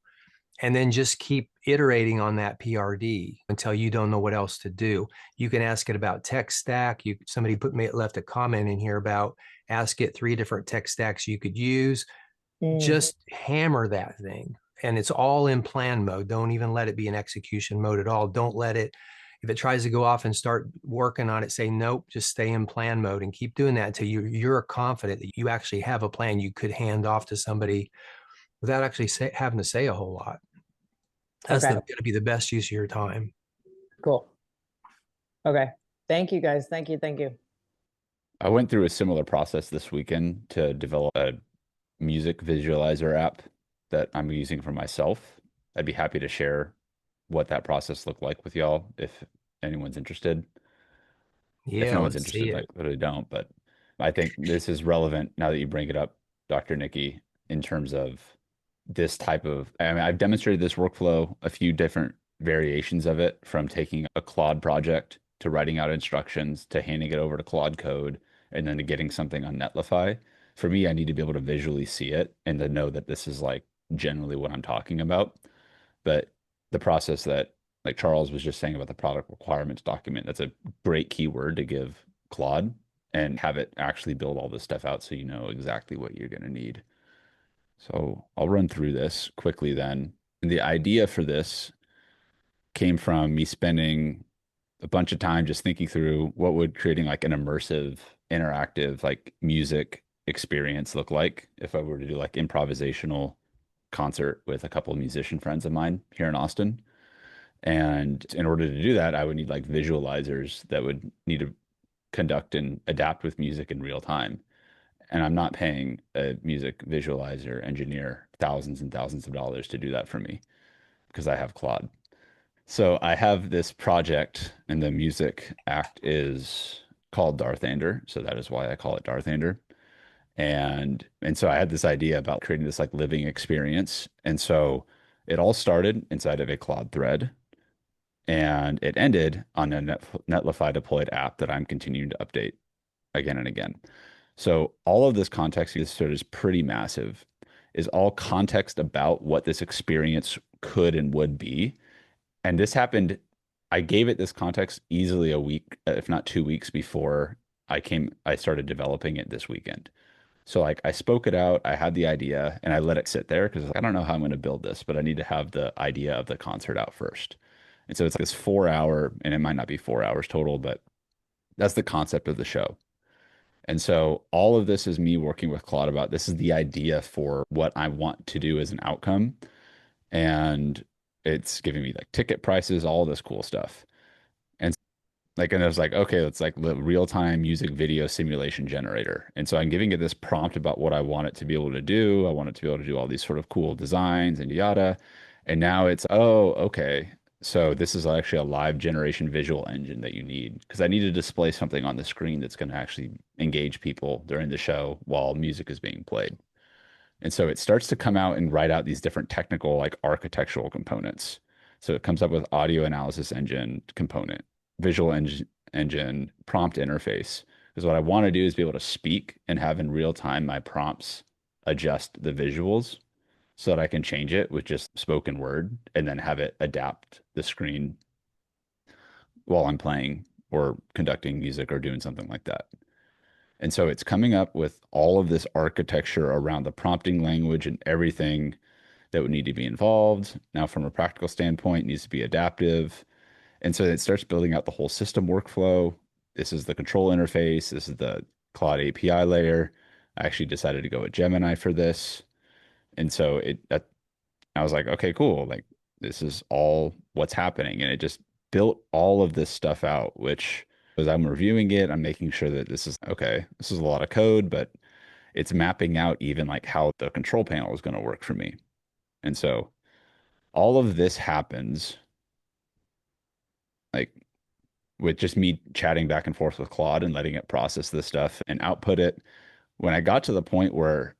And then just keep iterating on that PRD until you don't know what else to do. You can ask it about tech stack. Somebody left a comment in here about ask it 3 different tech stacks you could use. Just hammer that thing. And it's all in plan mode. Don't even let it be in execution mode at all. Don't let it, if it tries to go off and start working on it, say, nope, just stay in plan mode and keep doing that until you're confident that you actually have a plan you could hand off to somebody without actually having to say a whole lot. That's Okay. going to be the best use of your time. Cool. Okay. Thank you guys. Thank you. Thank you. I went through a similar process this weekend to develop a music visualizer app that I'm using for myself. I'd be happy to share what that process looked like with y'all if anyone's interested. If Yeah, no one's let's see interested, like it. literally don't. But I think this is relevant now that you bring it up, Dr. Nikki, in terms of this type of, I mean, I've demonstrated this workflow, a few different variations of it, from taking a Claude project to writing out instructions to handing it over to Claude Code and then to getting something on Netlify. For me, I need to be able to visually see it and to know that this is like generally what I'm talking about. But the process that, like Charles was just saying about the product requirements document, that's a great keyword to give Claude and have it actually build all this stuff out so you know exactly what you're going to need. So I'll run through this quickly then. And the idea for this came from me spending a bunch of time just thinking through what would creating like an immersive, interactive, like music experience look like if I were to do like improvisational concert with a couple of musician friends of mine here in Austin. And in order to do that, I would need like visualizers that would need to conduct and adapt with music in real time. And I'm not paying a music visualizer engineer thousands and thousands of dollars to do that for me because I have Claude. So I have this project, and the music act is called Darthander. So that is why I call it Darthander. And so I had this idea about creating this like living experience. And so it all started inside of a Claude thread, and it ended on a Netlify deployed app that I'm continuing to update again and again. So all of this context is pretty massive, is all context about what this experience could and would be. And this happened, I gave it this context easily a week, if not 2 weeks before I started developing it this weekend. So like I spoke it out, I had the idea, and I let it sit there because I don't know how I'm going to build this, but I need to have the idea of the concert out first. And so it's like this 4 hour, and it might not be 4 hours total, but that's the concept of the show. And so all of this is me working with Claude about this is the idea for what I want to do as an outcome. And it's giving me like ticket prices, all this cool stuff. And like, and I was like, okay, it's like the real-time music video simulation generator. And so I'm giving it this prompt about what I want it to be able to do. I want it to be able to do all these sort of cool designs and yada. And now it's, oh, okay. So this is actually a live generation visual engine that you need because I need to display something on the screen that's going to actually engage people during the show while music is being played. And so it starts to come out and write out these different technical, like architectural components. So it comes up with audio analysis engine component, engine, prompt interface. Because what I want to do is be able to speak and have in real time my prompts adjust the visuals so that I can change it with just spoken word and then have it adapt the screen while I'm playing or conducting music or doing something like that. And so it's coming up with all of this architecture around the prompting language and everything that would need to be involved. Now, from a practical standpoint, it needs to be adaptive. And so it starts building out the whole system workflow. This is the control interface. This is the Claude API layer. I actually decided to go with Gemini for this. And so I was like, okay, cool. Like this is all what's happening. And it just built all of this stuff out, which as I'm reviewing it, I'm making sure that this is okay. This is a lot of code, but it's mapping out even like how the control panel is going to work for me. And so all of this happens like with just me chatting back and forth with Claude and letting it process this stuff and output it. When I got to the point where,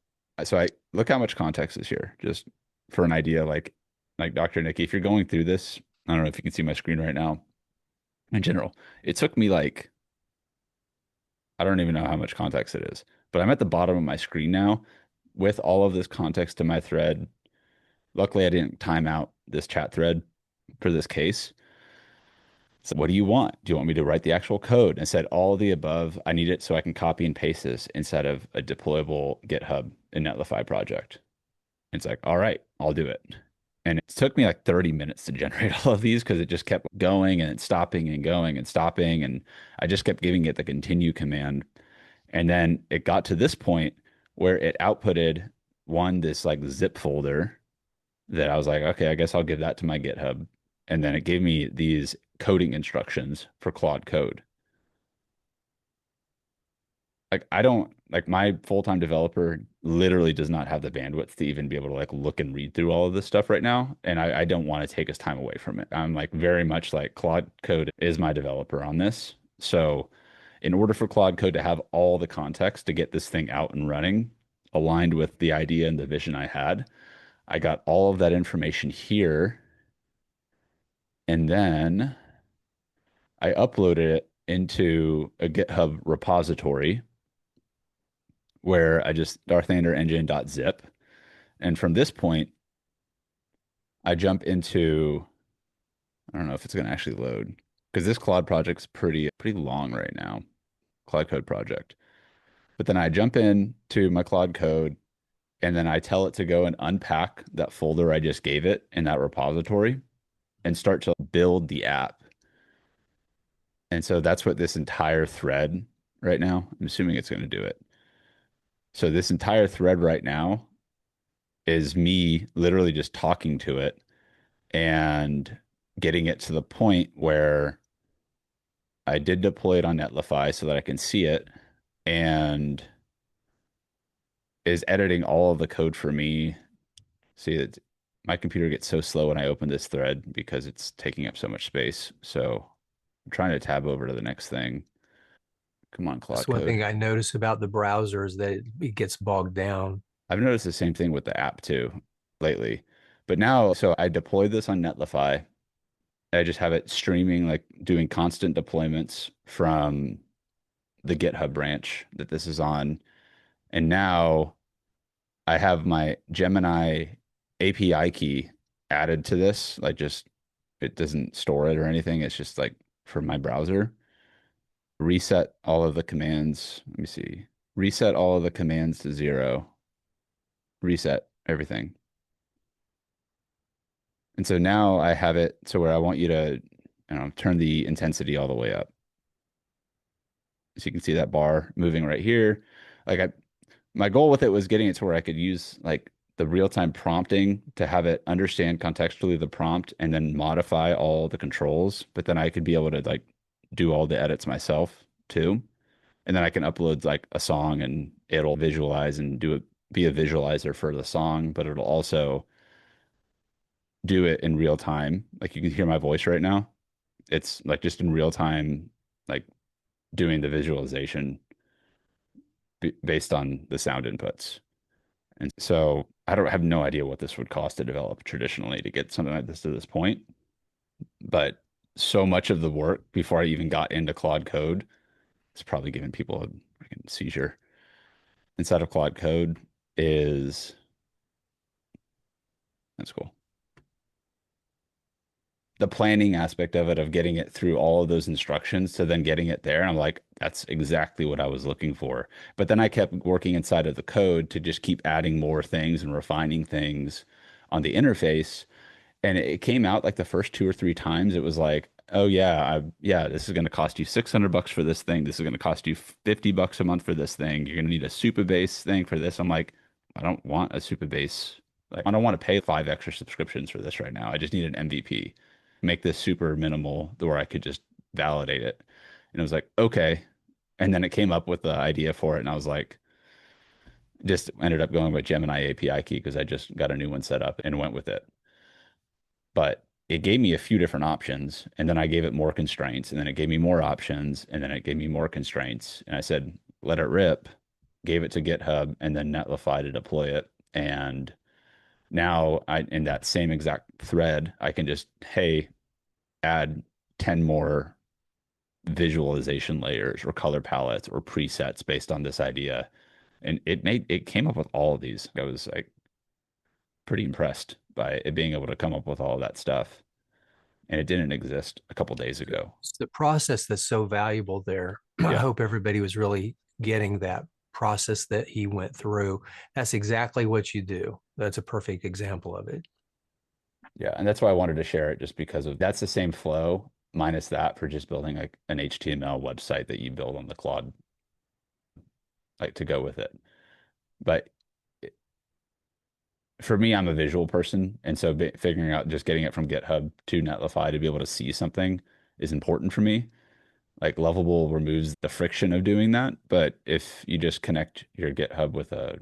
so I look how much context is here, just for an idea, like Dr. Nikki, if you're going through this, I don't know if you can see my screen right now. In general, it took me like, I don't even know how much context it is, but I'm at the bottom of my screen now with all of this context to my thread. Luckily, I didn't time out this chat thread for this case. So what do you want? Do you want me to write the actual code? And I said all of the above. I need it so I can copy and paste this instead of a deployable GitHub and Netlify project. It's like, all right, I'll do it. And it took me like 30 minutes to generate all of these because it just kept going and stopping and going and stopping. And I just kept giving it the continue command. And then it got to this point where it outputted this like zip folder that I was like, okay, I guess I'll give that to my GitHub. And then it gave me these coding instructions for Claude Code. Like I don't like my full-time developer literally does not have the bandwidth to even be able to like look and read through all of this stuff right now. And I don't want to take his time away from it. I'm like very much like Claude Code is my developer on this. So in order for Claude Code to have all the context to get this thing out and running, aligned with the idea and the vision I had, I got all of that information here. And then I uploaded it into a GitHub repository where I just darthanderengine.zip. And from this point, I jump into, I don't know if it's going to actually load because this Claude project's pretty long right now, Claude Code project. But then I jump in to my Claude Code and then I tell it to go and unpack that folder I just gave it in that repository and start to build the app. And so that's what this entire thread right now, I'm assuming it's going to do it. So this entire thread right now is me literally just talking to it and getting it to the point where I did deploy it on Netlify so that I can see it and is editing all of the code for me. See that my computer gets so slow when I open this thread because it's taking up so much space. So I'm trying to tab over to the next thing. Come on, Claude That's one Code. thing I notice about the browser is that it gets bogged down. I've noticed the same thing with the app too lately. But now, so I deployed this on Netlify. I just have it streaming, like doing constant deployments from the GitHub branch that this is on. And now I have my Gemini API key added to this. Like just, it doesn't store it or anything. It's just like for my browser. Reset all of the commands. Let me see. Reset all of the commands to 0. Reset everything. And so now I have it so where I want you to, turn the intensity all the way up. So you can see that bar moving right here. My goal with it was getting it to where I could use like the real-time prompting to have it understand contextually the prompt and then modify all the controls. But then I could be able to like do all the edits myself too. And then I can upload like a song and it'll visualize and be a visualizer for the song, but it'll also do it in real time. Like you can hear my voice right now. It's like just in real time, like doing the visualization based on the sound inputs. And so I don't have no idea what this would cost to develop traditionally to get something like this to this point. But so much of the work before I even got into Claude Code is probably giving people a freaking seizure. Inside of Claude Code is that's cool. The planning aspect of it, of getting it through all of those instructions to then getting it there. And I'm like, that's exactly what I was looking for. But then I kept working inside of the code to just keep adding more things and refining things on the interface. And it came out like the first 2 or 3 times, it was like, oh yeah, this is going to cost you $600 for this thing. This is going to cost you $50 a month for this thing. You're going to need a Supabase thing for this. I'm like, I don't want a Supabase. Like, I don't want to pay 5 extra subscriptions for this right now. I just need an MVP. Make this super minimal where I could just validate it. And it was like, okay. And then it came up with the idea for it. And I was like, just ended up going with Gemini API key because I just got a new one set up and went with it. But it gave me a few different options. And then I gave it more constraints. And then it gave me more options. And then it gave me more constraints. And I said, let it rip, gave it to GitHub, and then Netlify to deploy it. And now in that same exact thread, I can just, hey, add 10 more visualization layers or color palettes or presets based on this idea. And it came up with all of these. I was like pretty impressed by it being able to come up with all of that stuff. And it didn't exist a couple days ago. It's the process that's so valuable there. I Yeah. hope everybody was really getting that process that he went through. That's exactly what you do. That's a perfect example of it. Yeah. And that's why I wanted to share it, just because that's the same flow minus that for just building like an HTML website that you build on the Claude, like to go with it. But for me, I'm a visual person, and so figuring out just getting it from GitHub to Netlify to be able to see something is important for me. Like Lovable removes the friction of doing that, but if you just connect your GitHub with a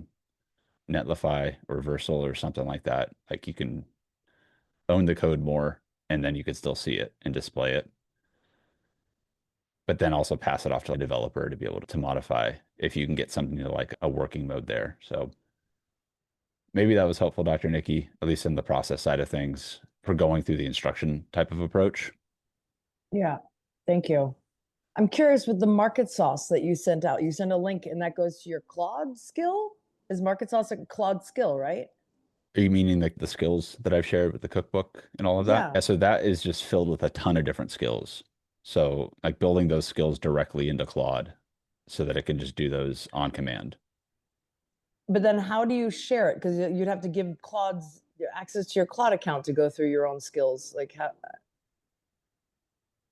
Netlify or Versal or something like that, like you can own the code more, and then you can still see it and display it, but then also pass it off to a developer to be able to modify if you can get something to like a working mode there. So maybe that was helpful, Dr. Nikki, at least in the process side of things for going through the instruction type of approach. Yeah, thank you. I'm curious with the market sauce that you sent out. You send a link and that goes to your Claude skill? Is market sauce a Claude skill, right? Are you meaning like the skills that I've shared with the cookbook and all of that? Yeah. Yeah, so that is just filled with a ton of different skills. So like building those skills directly into Claude so that it can just do those on command. But then how do you share it? Because you'd have to give Claude's access to your Claude account to go through your own skills. Like how?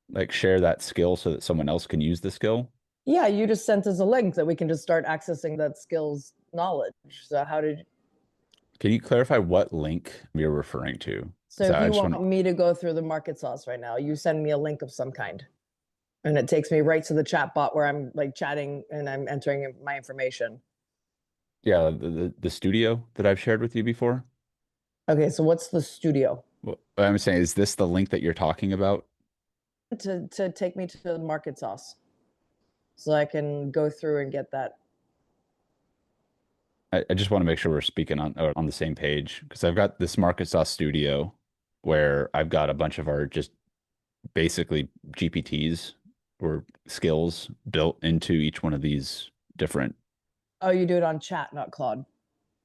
Like share that skill so that someone else can use the skill. Yeah, you just sent us a link that we can just start accessing that skills knowledge. So how did? Can you clarify what link you're referring to? So if you want me to go through the market sauce right now, you send me a link of some kind. And it takes me right to the chat bot where I'm like chatting and I'm entering my information. Yeah, the studio that I've shared with you before. Okay, so what's the studio? What I'm saying, is this the link that you're talking about? To take me to the market sauce so I can go through and get that. I just want to make sure we're speaking on the same page because I've got this market sauce studio where I've got a bunch of our just basically GPTs or skills built into each one of these different. Oh, you do it on chat, not Claude.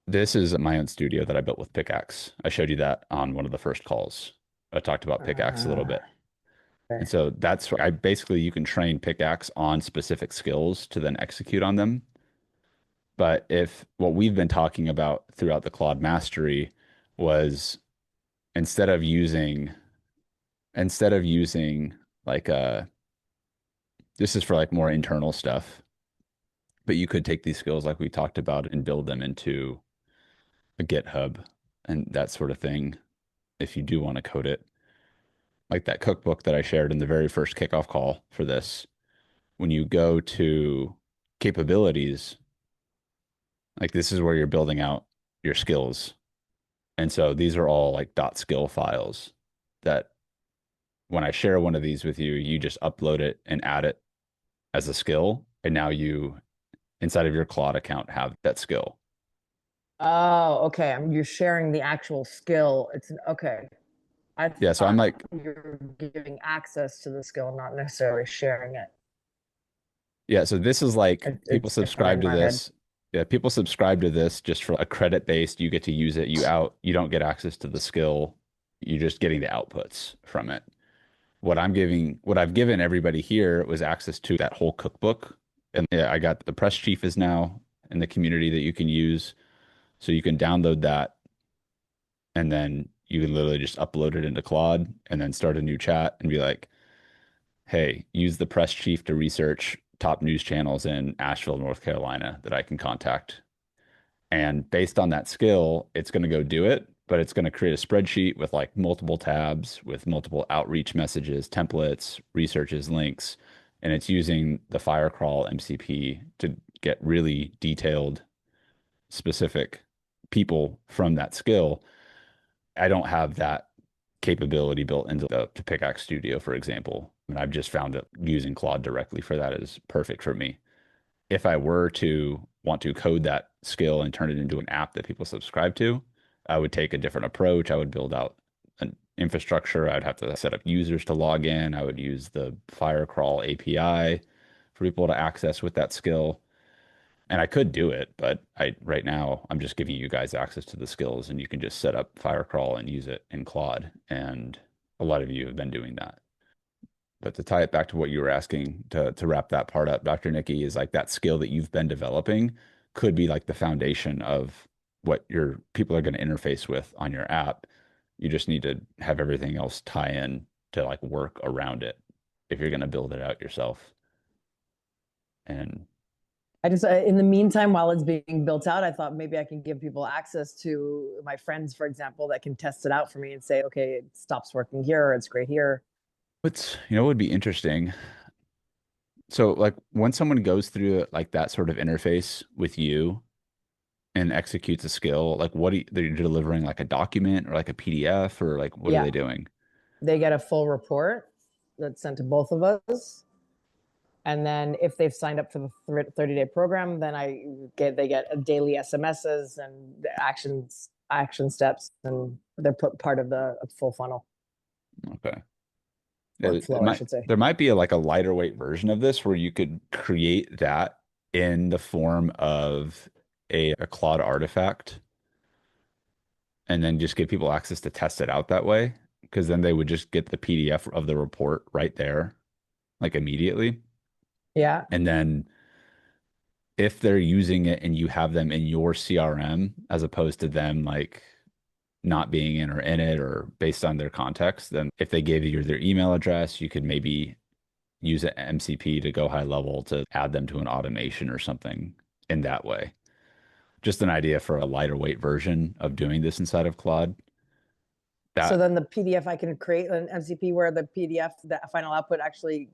This is my own studio that I built with Pickaxe. I showed you that on one of the first calls. I talked about Pickaxe a little bit. Okay. And so that's I basically you can train Pickaxe on specific skills to then execute on them. But if what we've been talking about throughout the Claude Mastery was instead of using like this is for like more internal stuff, but you could take these skills like we talked about and build them into a GitHub and that sort of thing if you do want to code it. Like that cookbook that I shared in the very first kickoff call for this, when you go to capabilities, like this is where you're building out your skills. And so these are all like .skill files that when I share one of these with you, you just upload it and add it as a skill. And now you, inside of your Claude account, have that skill. Oh, okay. You're sharing the actual skill. It's okay. Yeah, so I'm like, you're giving access to the skill, not necessarily sharing it. yeah, so this is like people It's subscribe to in my head. this. Yeah, people subscribe to this just for a credit based. You get to use it. You don't get access to the skill. You're just getting the outputs from it. What I've given everybody here was access to that whole cookbook. And yeah, I got the press chief is now in the community that you can use. So you can download that and then you can literally just upload it into Claude and then start a new chat and be like, hey, use the press chief to research top news channels in Asheville, North Carolina that I can contact. And based on that skill, it's going to go do it, but it's going to create a spreadsheet with like multiple tabs with multiple outreach messages, templates, researches, links. And it's using the Firecrawl MCP to get really detailed, specific people from that skill. I don't have that capability built into the Pickaxe Studio, for example. And I've just found that using Claude directly for that is perfect for me. If I were to want to code that skill and turn it into an app that people subscribe to, I would take a different approach. I would build out an infrastructure. I'd have to set up users to log in. I would use the Firecrawl API for people to access with that skill. And I could do it, but right now I'm just giving you guys access to the skills and you can just set up Firecrawl and use it in Claude. And a lot of you have been doing that. But to tie it back to what you were asking to wrap that part up, Dr. Nikki, is like that skill that you've been developing could be like the foundation of what your people are going to interface with on your app. You just need to have everything else tie in to like work around it if you're going to build it out yourself. And I just, in the meantime, while it's being built out, I thought maybe I can give people access to my friends, for example, that can test it out for me and say, okay, it stops working here, or it's great here. What would be interesting. So like when someone goes through like that sort of interface with you and executes a skill, like they're delivering like a document or like a PDF or like what are Yeah, they doing? they get a full report that's sent to both of us. And then if they've signed up for the 30-day program, then they get a daily SMSs and action steps, and they're put part of the full funnel Okay. workflow, I should say. There might be like a lighter weight version of this where you could create that in the form of a Claude artifact and then just give people access to test it out that way. Because then they would just get the PDF of the report right there, like immediately. Yeah. And then if they're using it and you have them in your CRM as opposed to them like not being in or in it or based on their context, then if they gave you their email address, you could maybe use an MCP to go high level to add them to an automation or something in that way. Just an idea for a lighter weight version of doing this inside of Claude. So then the PDF, I can create an MCP where the PDF, the final output actually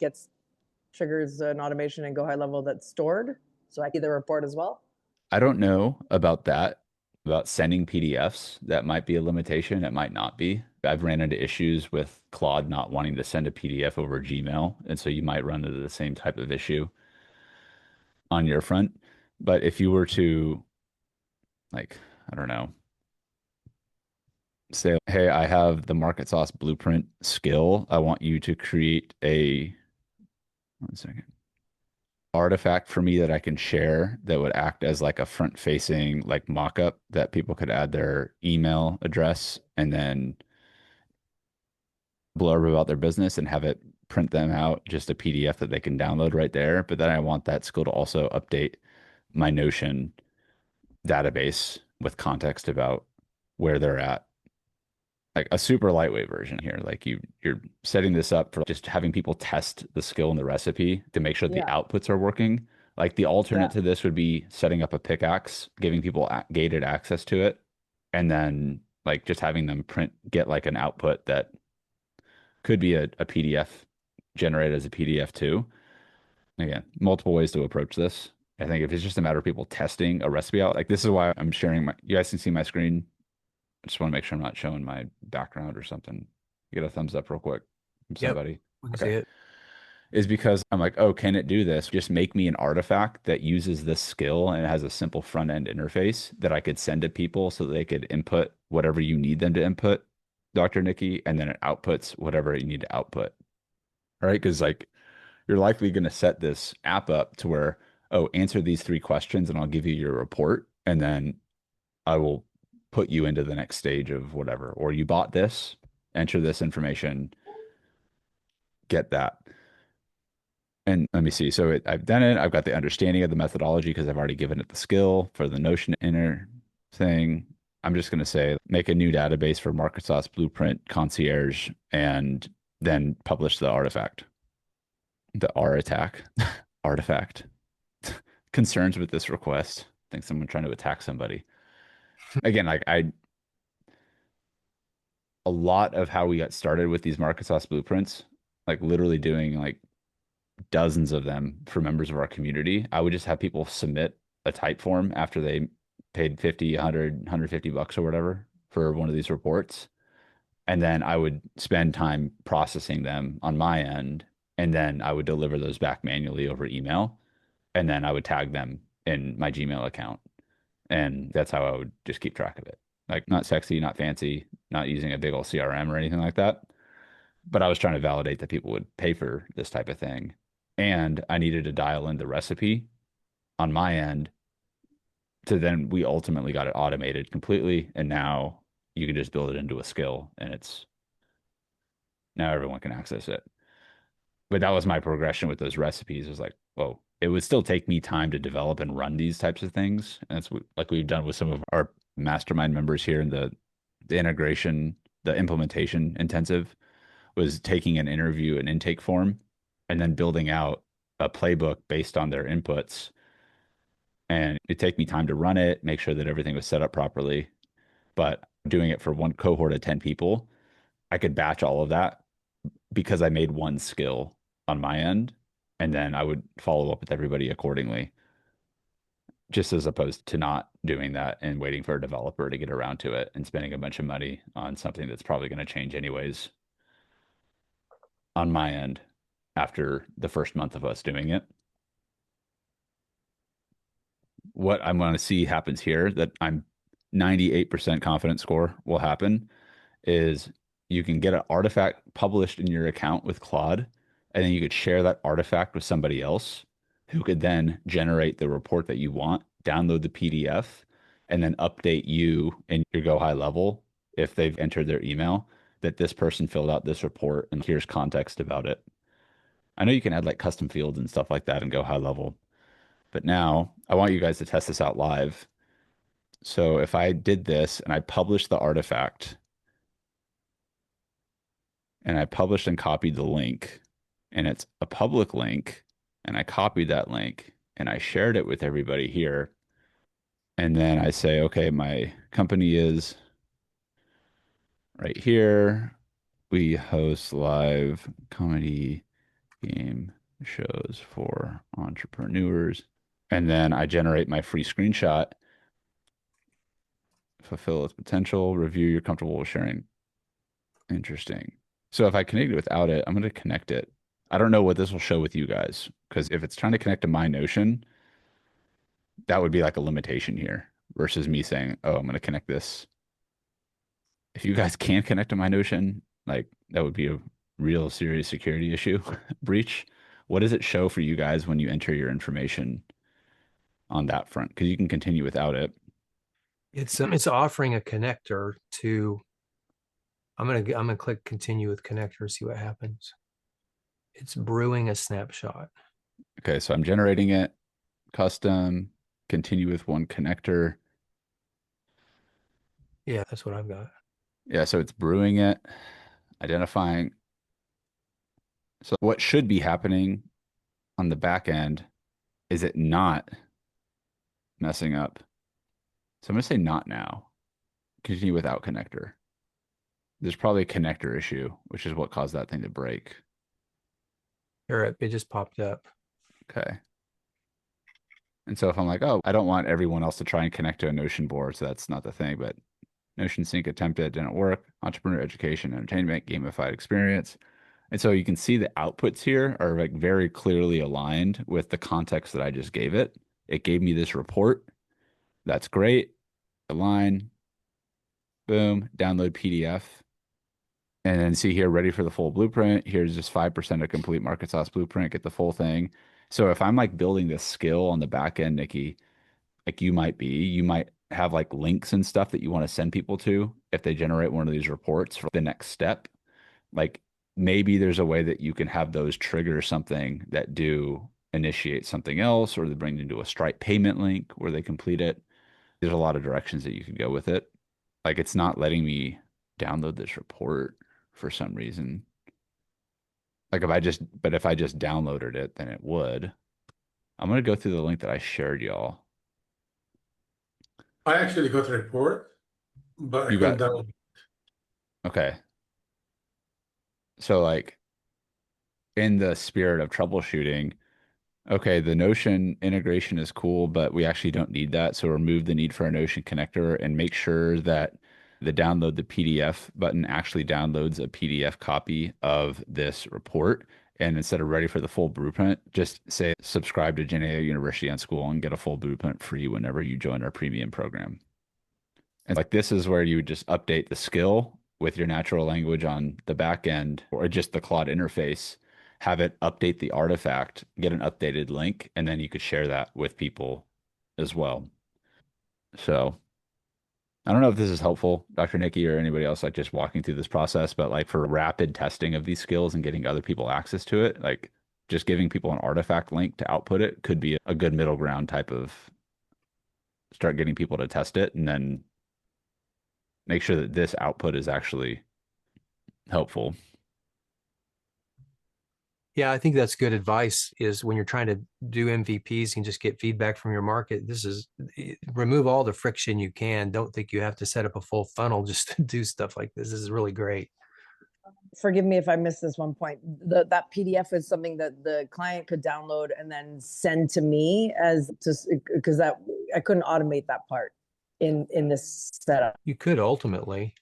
triggers an automation and go high level that's stored. So I get the report as well. I don't know about that, about sending PDFs. That might be a limitation. It might not be. I've ran into issues with Claude not wanting to send a PDF over Gmail. And so you might run into the same type of issue on your front. But if you were to, like, I don't know, say, hey, I have the market sauce blueprint skill. I want you to create one second, artifact for me that I can share that would act as like a front facing like mock-up that people could add their email address and then blurb about their business and have it print them out just a PDF that they can download right there. But then I want that skill to also update my Notion database with context about where they're at. Like a super lightweight version here. Like you're setting this up for just having people test the skill and the recipe to make sure the outputs are working. Like the alternate to this would be setting up a pickaxe, giving people gated access to it, and then like just having them get like an output that could be a PDF generated as a PDF too. Again, multiple ways to approach this. I think if it's just a matter of people testing a recipe out, like this is why I'm sharing you guys can see my screen. I just want to make sure I'm not showing my background or something. Get a thumbs up real quick from somebody. We can see it. Is because I'm like, oh, can it do this? Just make me an artifact that uses this skill and it has a simple front end interface that I could send to people so that they could input whatever you need them to input, Dr. Nikki, and then it outputs whatever you need to output. All right. Because like you're likely going to set this app up to where, oh, answer these 3 questions and I'll give you your report. And then I will put you into the next stage of whatever, or you bought this, enter this information, get that. And let me see. So I've done it. I've got the understanding of the methodology because I've already given it the skill for the Notion inner thing. I'm just going to say, make a new database for Market Sauce Blueprint Concierge and then publish the artifact. The R attack artifact. Concerns with this request. I think someone trying to attack somebody. Again, like a lot of how we got started with these market sauce blueprints, like literally doing like dozens of them for members of our community. I would just have people submit a type form after they paid 50, 100, 150 bucks or whatever for one of these reports. And then I would spend time processing them on my end. And then I would deliver those back manually over email. And then I would tag them in my Gmail account. And that's how I would just keep track of it. Like not sexy, not fancy, not using a big old CRM or anything like that. But I was trying to validate that people would pay for this type of thing. And I needed to dial in the recipe on my end to then we ultimately got it automated completely. And now you can just build it into a skill and now everyone can access it. But that was my progression with those recipes. It was like, whoa, it would still take me time to develop and run these types of things. And that's like we've done with some of our mastermind members here in the integration, the implementation intensive was taking an interview and intake form and then building out a playbook based on their inputs And it'd take me time to run it, make sure that everything was set up properly. But doing it for one cohort of 10 people, I could batch all of that because I made one skill on my end. And then I would follow up with everybody accordingly, just as opposed to not doing that and waiting for a developer to get around to it and spending a bunch of money on something that's probably going to change anyways on my end after the first month of us doing it. What I'm going to see happens here that I'm 98% confident score will happen is you can get an artifact published in your account with Claude, and then you could share that artifact with somebody else who could then generate the report that you want, download the PDF, and then update you in your Go High level if they've entered their email that this person filled out this report and here's context about it. I know you can add like custom fields and stuff like that and Go High level, but now I want you guys to test this out live. So if I did this and I published the artifact and I published and copied the link, and it's a public link, and I copied that link and I shared it with everybody here, and then I say, okay, my company is right here. We host live comedy game shows for entrepreneurs. And then I generate my free screenshot, fulfill its potential, review you're comfortable with sharing. Interesting. So if I connect it without it, I'm going to connect it. I don't know what this will show with you guys, because if it's trying to connect to my Notion, that would be like a limitation here versus me saying, oh, I'm going to connect this. If you guys can't connect to my Notion, like that would be a real serious security issue breach. What does it show for you guys when you enter your information on that front? Because you can continue without it. It's offering a connector to. I'm gonna click continue with connector, see what happens. It's brewing a snapshot. Okay, so I'm generating it, custom, continue with one connector. Yeah, that's what I've got. Yeah, so it's brewing it, identifying. So what should be happening on the back end is it not messing up. So I'm going to say not now. Continue without connector. There's probably a connector issue, which is what caused that thing to break. Here, it just popped up. Okay. And so if I'm like, oh, I don't want everyone else to try and connect to a Notion board, so that's not the thing, but Notion Sync attempted, didn't work. Entrepreneur education, entertainment, gamified experience. And so you can see the outputs here are like very clearly aligned with the context that I just gave it. It gave me this report. That's great. Align. Boom. Download PDF. And then see here, ready for the full blueprint. Here's just 5% of complete market sauce blueprint. Get the full thing. So if I'm like building this skill on the back end, Nikki, like you might have like links and stuff that you want to send people to if they generate one of these reports for the next step. Like maybe there's a way that you can have those trigger something that do initiate something else, or they bring them to a Stripe payment link where they complete it. There's a lot of directions that you could go with it. Like it's not letting me download this report for some reason. Like if I just downloaded it, then it would. I'm going to go through the link that I shared y'all. I actually got a report, but I You couldn't got, download it. okay. So like in the spirit of troubleshooting, okay, the Notion integration is cool, but we actually don't need that. So remove the need for a Notion connector and make sure that the download the PDF button actually downloads a PDF copy of this report. And instead of ready for the full blueprint, just say subscribe to Genea University on School and get a full blueprint free whenever you join our premium program. And like this is where you would just update the skill with your natural language on the back end or just the Claude interface, have it update the artifact, get an updated link, and then you could share that with people as well. So I don't know if this is helpful, Dr. Nikki, or anybody else, like just walking through this process, but like for rapid testing of these skills and getting other people access to it, like just giving people an artifact link to output it could be a good middle ground type of start getting people to test it and then make sure that this output is actually helpful. Yeah, I think that's good advice is when you're trying to do MVPs and just get feedback from your market, remove all the friction you can. Don't think you have to set up a full funnel just to do stuff like this. This is really great. Forgive me if I missed this one point. That PDF is something that the client could download and then send to me as just because that I couldn't automate that part in this setup. You could ultimately.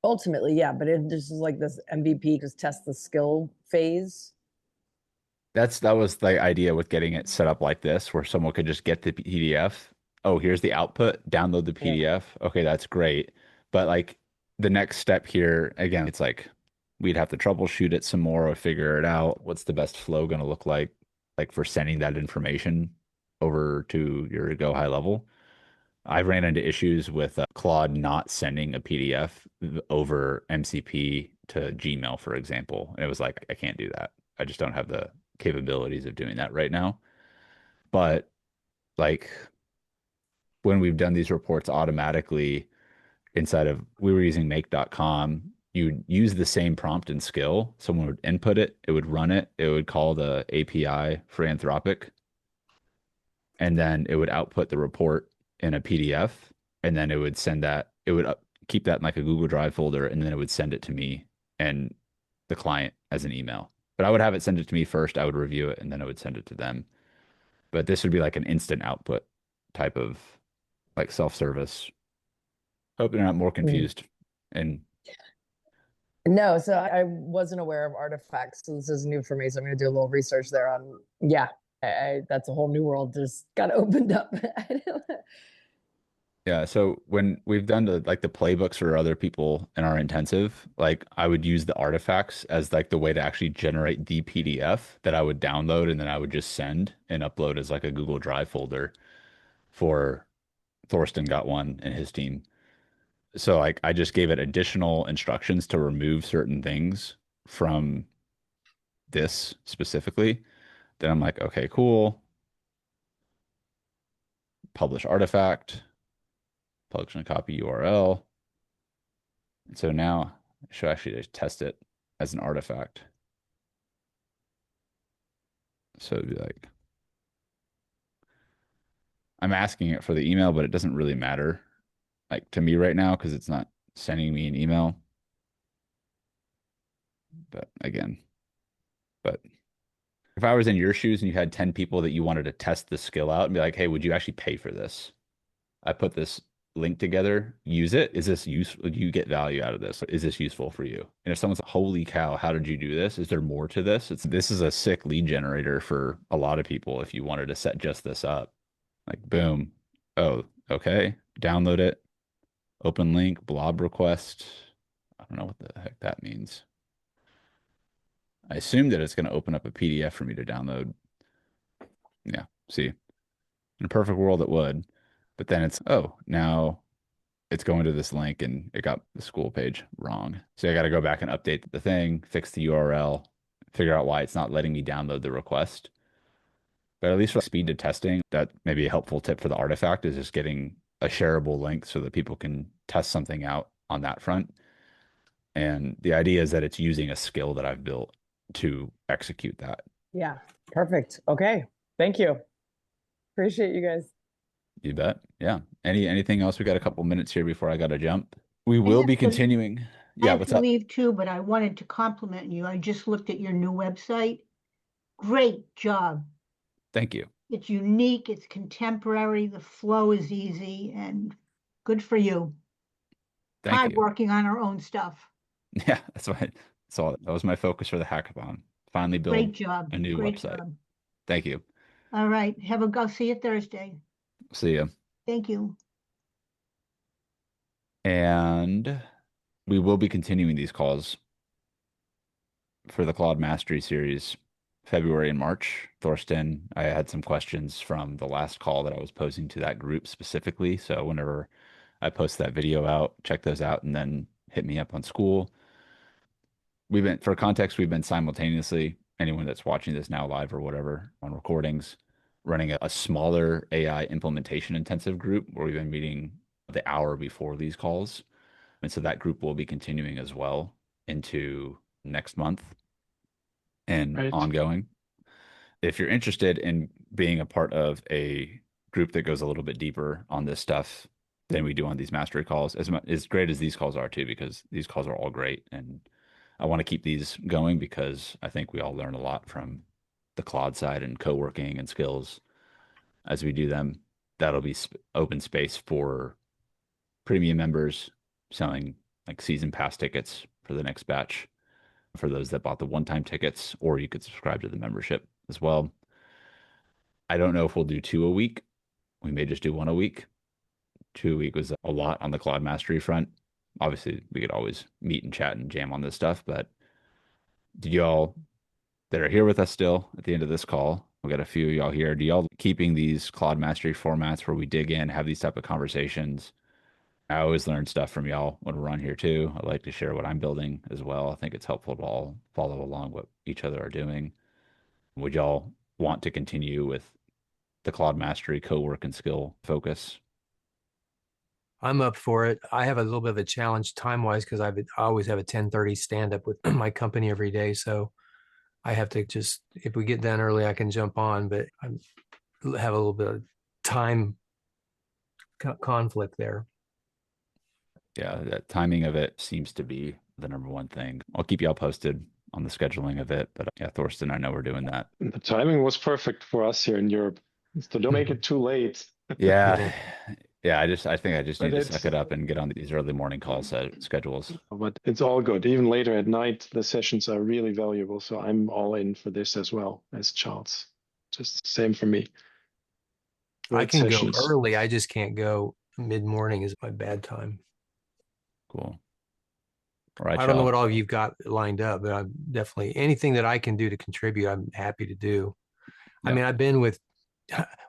Ultimately, yeah, but it just is like this MVP, just test the skill phase. That was the idea with getting it set up like this, where someone could just get the PDF. Oh, here's the output, download the PDF. Okay, that's great. But like the next step here, again, it's like we'd have to troubleshoot it some more or figure it out. What's the best flow going to look like for sending that information over to your Go High Level? I ran into issues with Claude not sending a PDF over MCP to Gmail, for example. And it was like, I can't do that. I just don't have the capabilities of doing that right now. But like when we've done these reports automatically inside of, we were using make.com, you'd use the same prompt and skill. Someone would input it, it would run it, it would call the API for Anthropic, and then it would output the report in a PDF, and then it would send that, it would keep that in like a Google Drive folder, and then it would send it to me and the client as an email. But I would have it send it to me first, I would review it, and then I would send it to them. But this would be like an instant output type of like self-service. Hope they're not more confused. And no, so I wasn't aware of artifacts. So this is new for me. So I'm going to do a little research there on, that's a whole new world just got opened up. yeah, so when we've done the playbooks for other people in our intensive, like I would use the artifacts as like the way to actually generate the PDF that I would download and then I would just send and upload as like a Google Drive folder for Thorsten got one and his team. So like I just gave it additional instructions to remove certain things from this specifically. Then I'm like, okay, cool. Publish artifact, publish a copy URL. And so now I should actually just test it as an artifact. So it'd be like, I'm asking it for the email, but it doesn't really matter like to me right now because it's not sending me an email. But again, but if I was in your shoes and you had 10 people that you wanted to test the skill out and be like, hey, would you actually pay for this? I put this link together, use it. Is this useful? Do you get value out of this? Is this useful for you? And if someone's like, holy cow, how did you do this? Is there more to this? This is a sick lead generator for a lot of people if you wanted to set just this up. Like, boom. Oh, okay. Download it. Open link, blob request. I don't know what the heck that means. I assume that it's going to open up a PDF for me to download. Yeah, see, in a perfect world it would. But then it's, oh, now it's going to this link and it got the school page wrong. So I got to go back and update the thing, fix the URL, figure out why it's not letting me download the request. But at least for speed to testing, that may be a helpful tip for the artifact is just getting a shareable link so that people can test something out on that front. And the idea is that it's using a skill that I've built to execute that. Yeah, perfect. Okay, thank you. Appreciate you guys. You bet. Yeah. Anything else? We got a couple minutes here before I got to jump. We will be continuing. Yeah, what's I have up? to leave too, but I wanted to compliment you. I just looked at your new website. Great job. Thank you. It's unique, it's contemporary, the flow is easy, and good for you. Thank Hard you. working on our own stuff. Yeah, that's right. That's all. That was my focus for the hackathon. Finally build Great job. a new Great website. job. Thank you. All right. I'll see you Thursday. See you. Thank you. And we will be continuing these calls for the Claude Mastery series, February and March. Thorsten, I had some questions from the last call that I was posing to that group specifically. So whenever I post that video out, check those out and then hit me up on school. For context, we've been simultaneously, anyone that's watching this now live or whatever on recordings, running a smaller AI implementation intensive group where we've been meeting the hour before these calls. And so that group will be continuing as well into next month. and Right. ongoing. If you're interested in being a part of a group that goes a little bit deeper on this stuff than we do on these mastery calls, as great as these calls are too, because these calls are all great. And I want to keep these going because I think we all learn a lot from the Claude side and co-working and skills as we do them. That'll be open space for premium members selling like season pass tickets for the next batch for those that bought the one-time tickets, or you could subscribe to the membership as well. I don't know if we'll do 2 a week. We may just do 1 a week. 2 a week was a lot on the Claude Mastery front. Obviously, we could always meet and chat and jam on this stuff, but did y'all that are here with us still at the end of this call, we got a few of y'all here. Do y'all keeping these Claude Mastery formats where we dig in, have these type of conversations? I always learn stuff from y'all when we're on here too. I like to share what I'm building as well. I think it's helpful to all follow along what each other are doing. Would y'all want to continue with the Claude Mastery co-work and skill focus? I'm up for it. I have a little bit of a challenge time-wise because I always have a 10:30 stand-up with my company every day. So I have to just, if we get done early, I can jump on, but I have a little bit of time conflict there. Yeah, the timing of it seems to be the number one thing. I'll keep y'all posted on the scheduling of it, but yeah, Thorsten, I know we're doing that. The timing was perfect for us here in Europe. So don't make it too late. Yeah. Yeah, I think I just But need to it's suck it up and get on these early morning call schedules. but it's all good. Even later at night, the sessions are really valuable. So I'm all in for this as well as Charles. Just same for me. I Great can go sessions. early. I just can't go mid-morning is my bad time. Cool. All right, I don't know y'all. what all you've got lined up, but I'm definitely anything that I can do to contribute, I'm happy to do. I Yeah. mean, I've been with,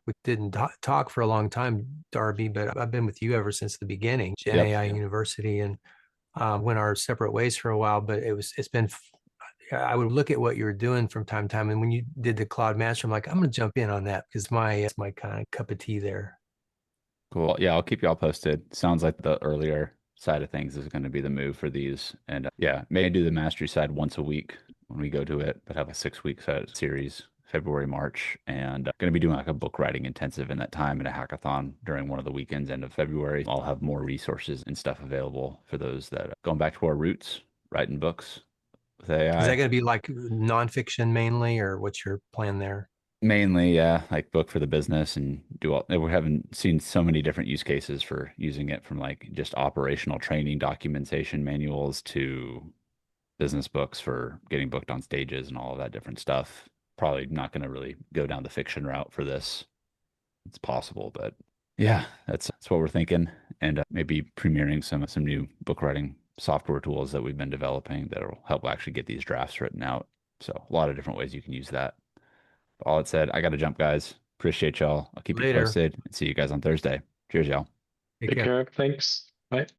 we didn't talk for a long time, Darby, but I've been with you ever since the beginning, Gen Yep. AI University, and went our separate ways for a while. But it's been, I would look at what you were doing from time to time, and when you did the Cloud Master, I'm like, I'm going to jump in on that because it's my kind of cup of tea there. Cool. Yeah, I'll keep y'all posted. Sounds like the earlier side of things is going to be the move for these. And yeah, may do the mastery side once a week when we go to it, but have a 6 week series, February, March, and going to be doing like a book writing intensive in that time and a hackathon during one of the weekends, end of February. I'll have more resources and stuff available for those that are going back to our roots, writing books with AI. Is that going to be like nonfiction mainly, or what's your plan there? Mainly, yeah, like book for the business and do all. We haven't seen so many different use cases for using it, from like just operational training documentation manuals to business books for getting booked on stages and all of that different stuff. Probably not going to really go down the fiction route for this. It's possible, but yeah, that's what we're thinking, and maybe premiering some new book writing software tools that we've been developing that'll help actually get these drafts written out. So a lot of different ways you can use that. All it said, I got to jump, guys. Appreciate y'all. I'll keep you Later. posted and see you guys on Thursday. Cheers, y'all. Take Take care. care. Thanks. Bye.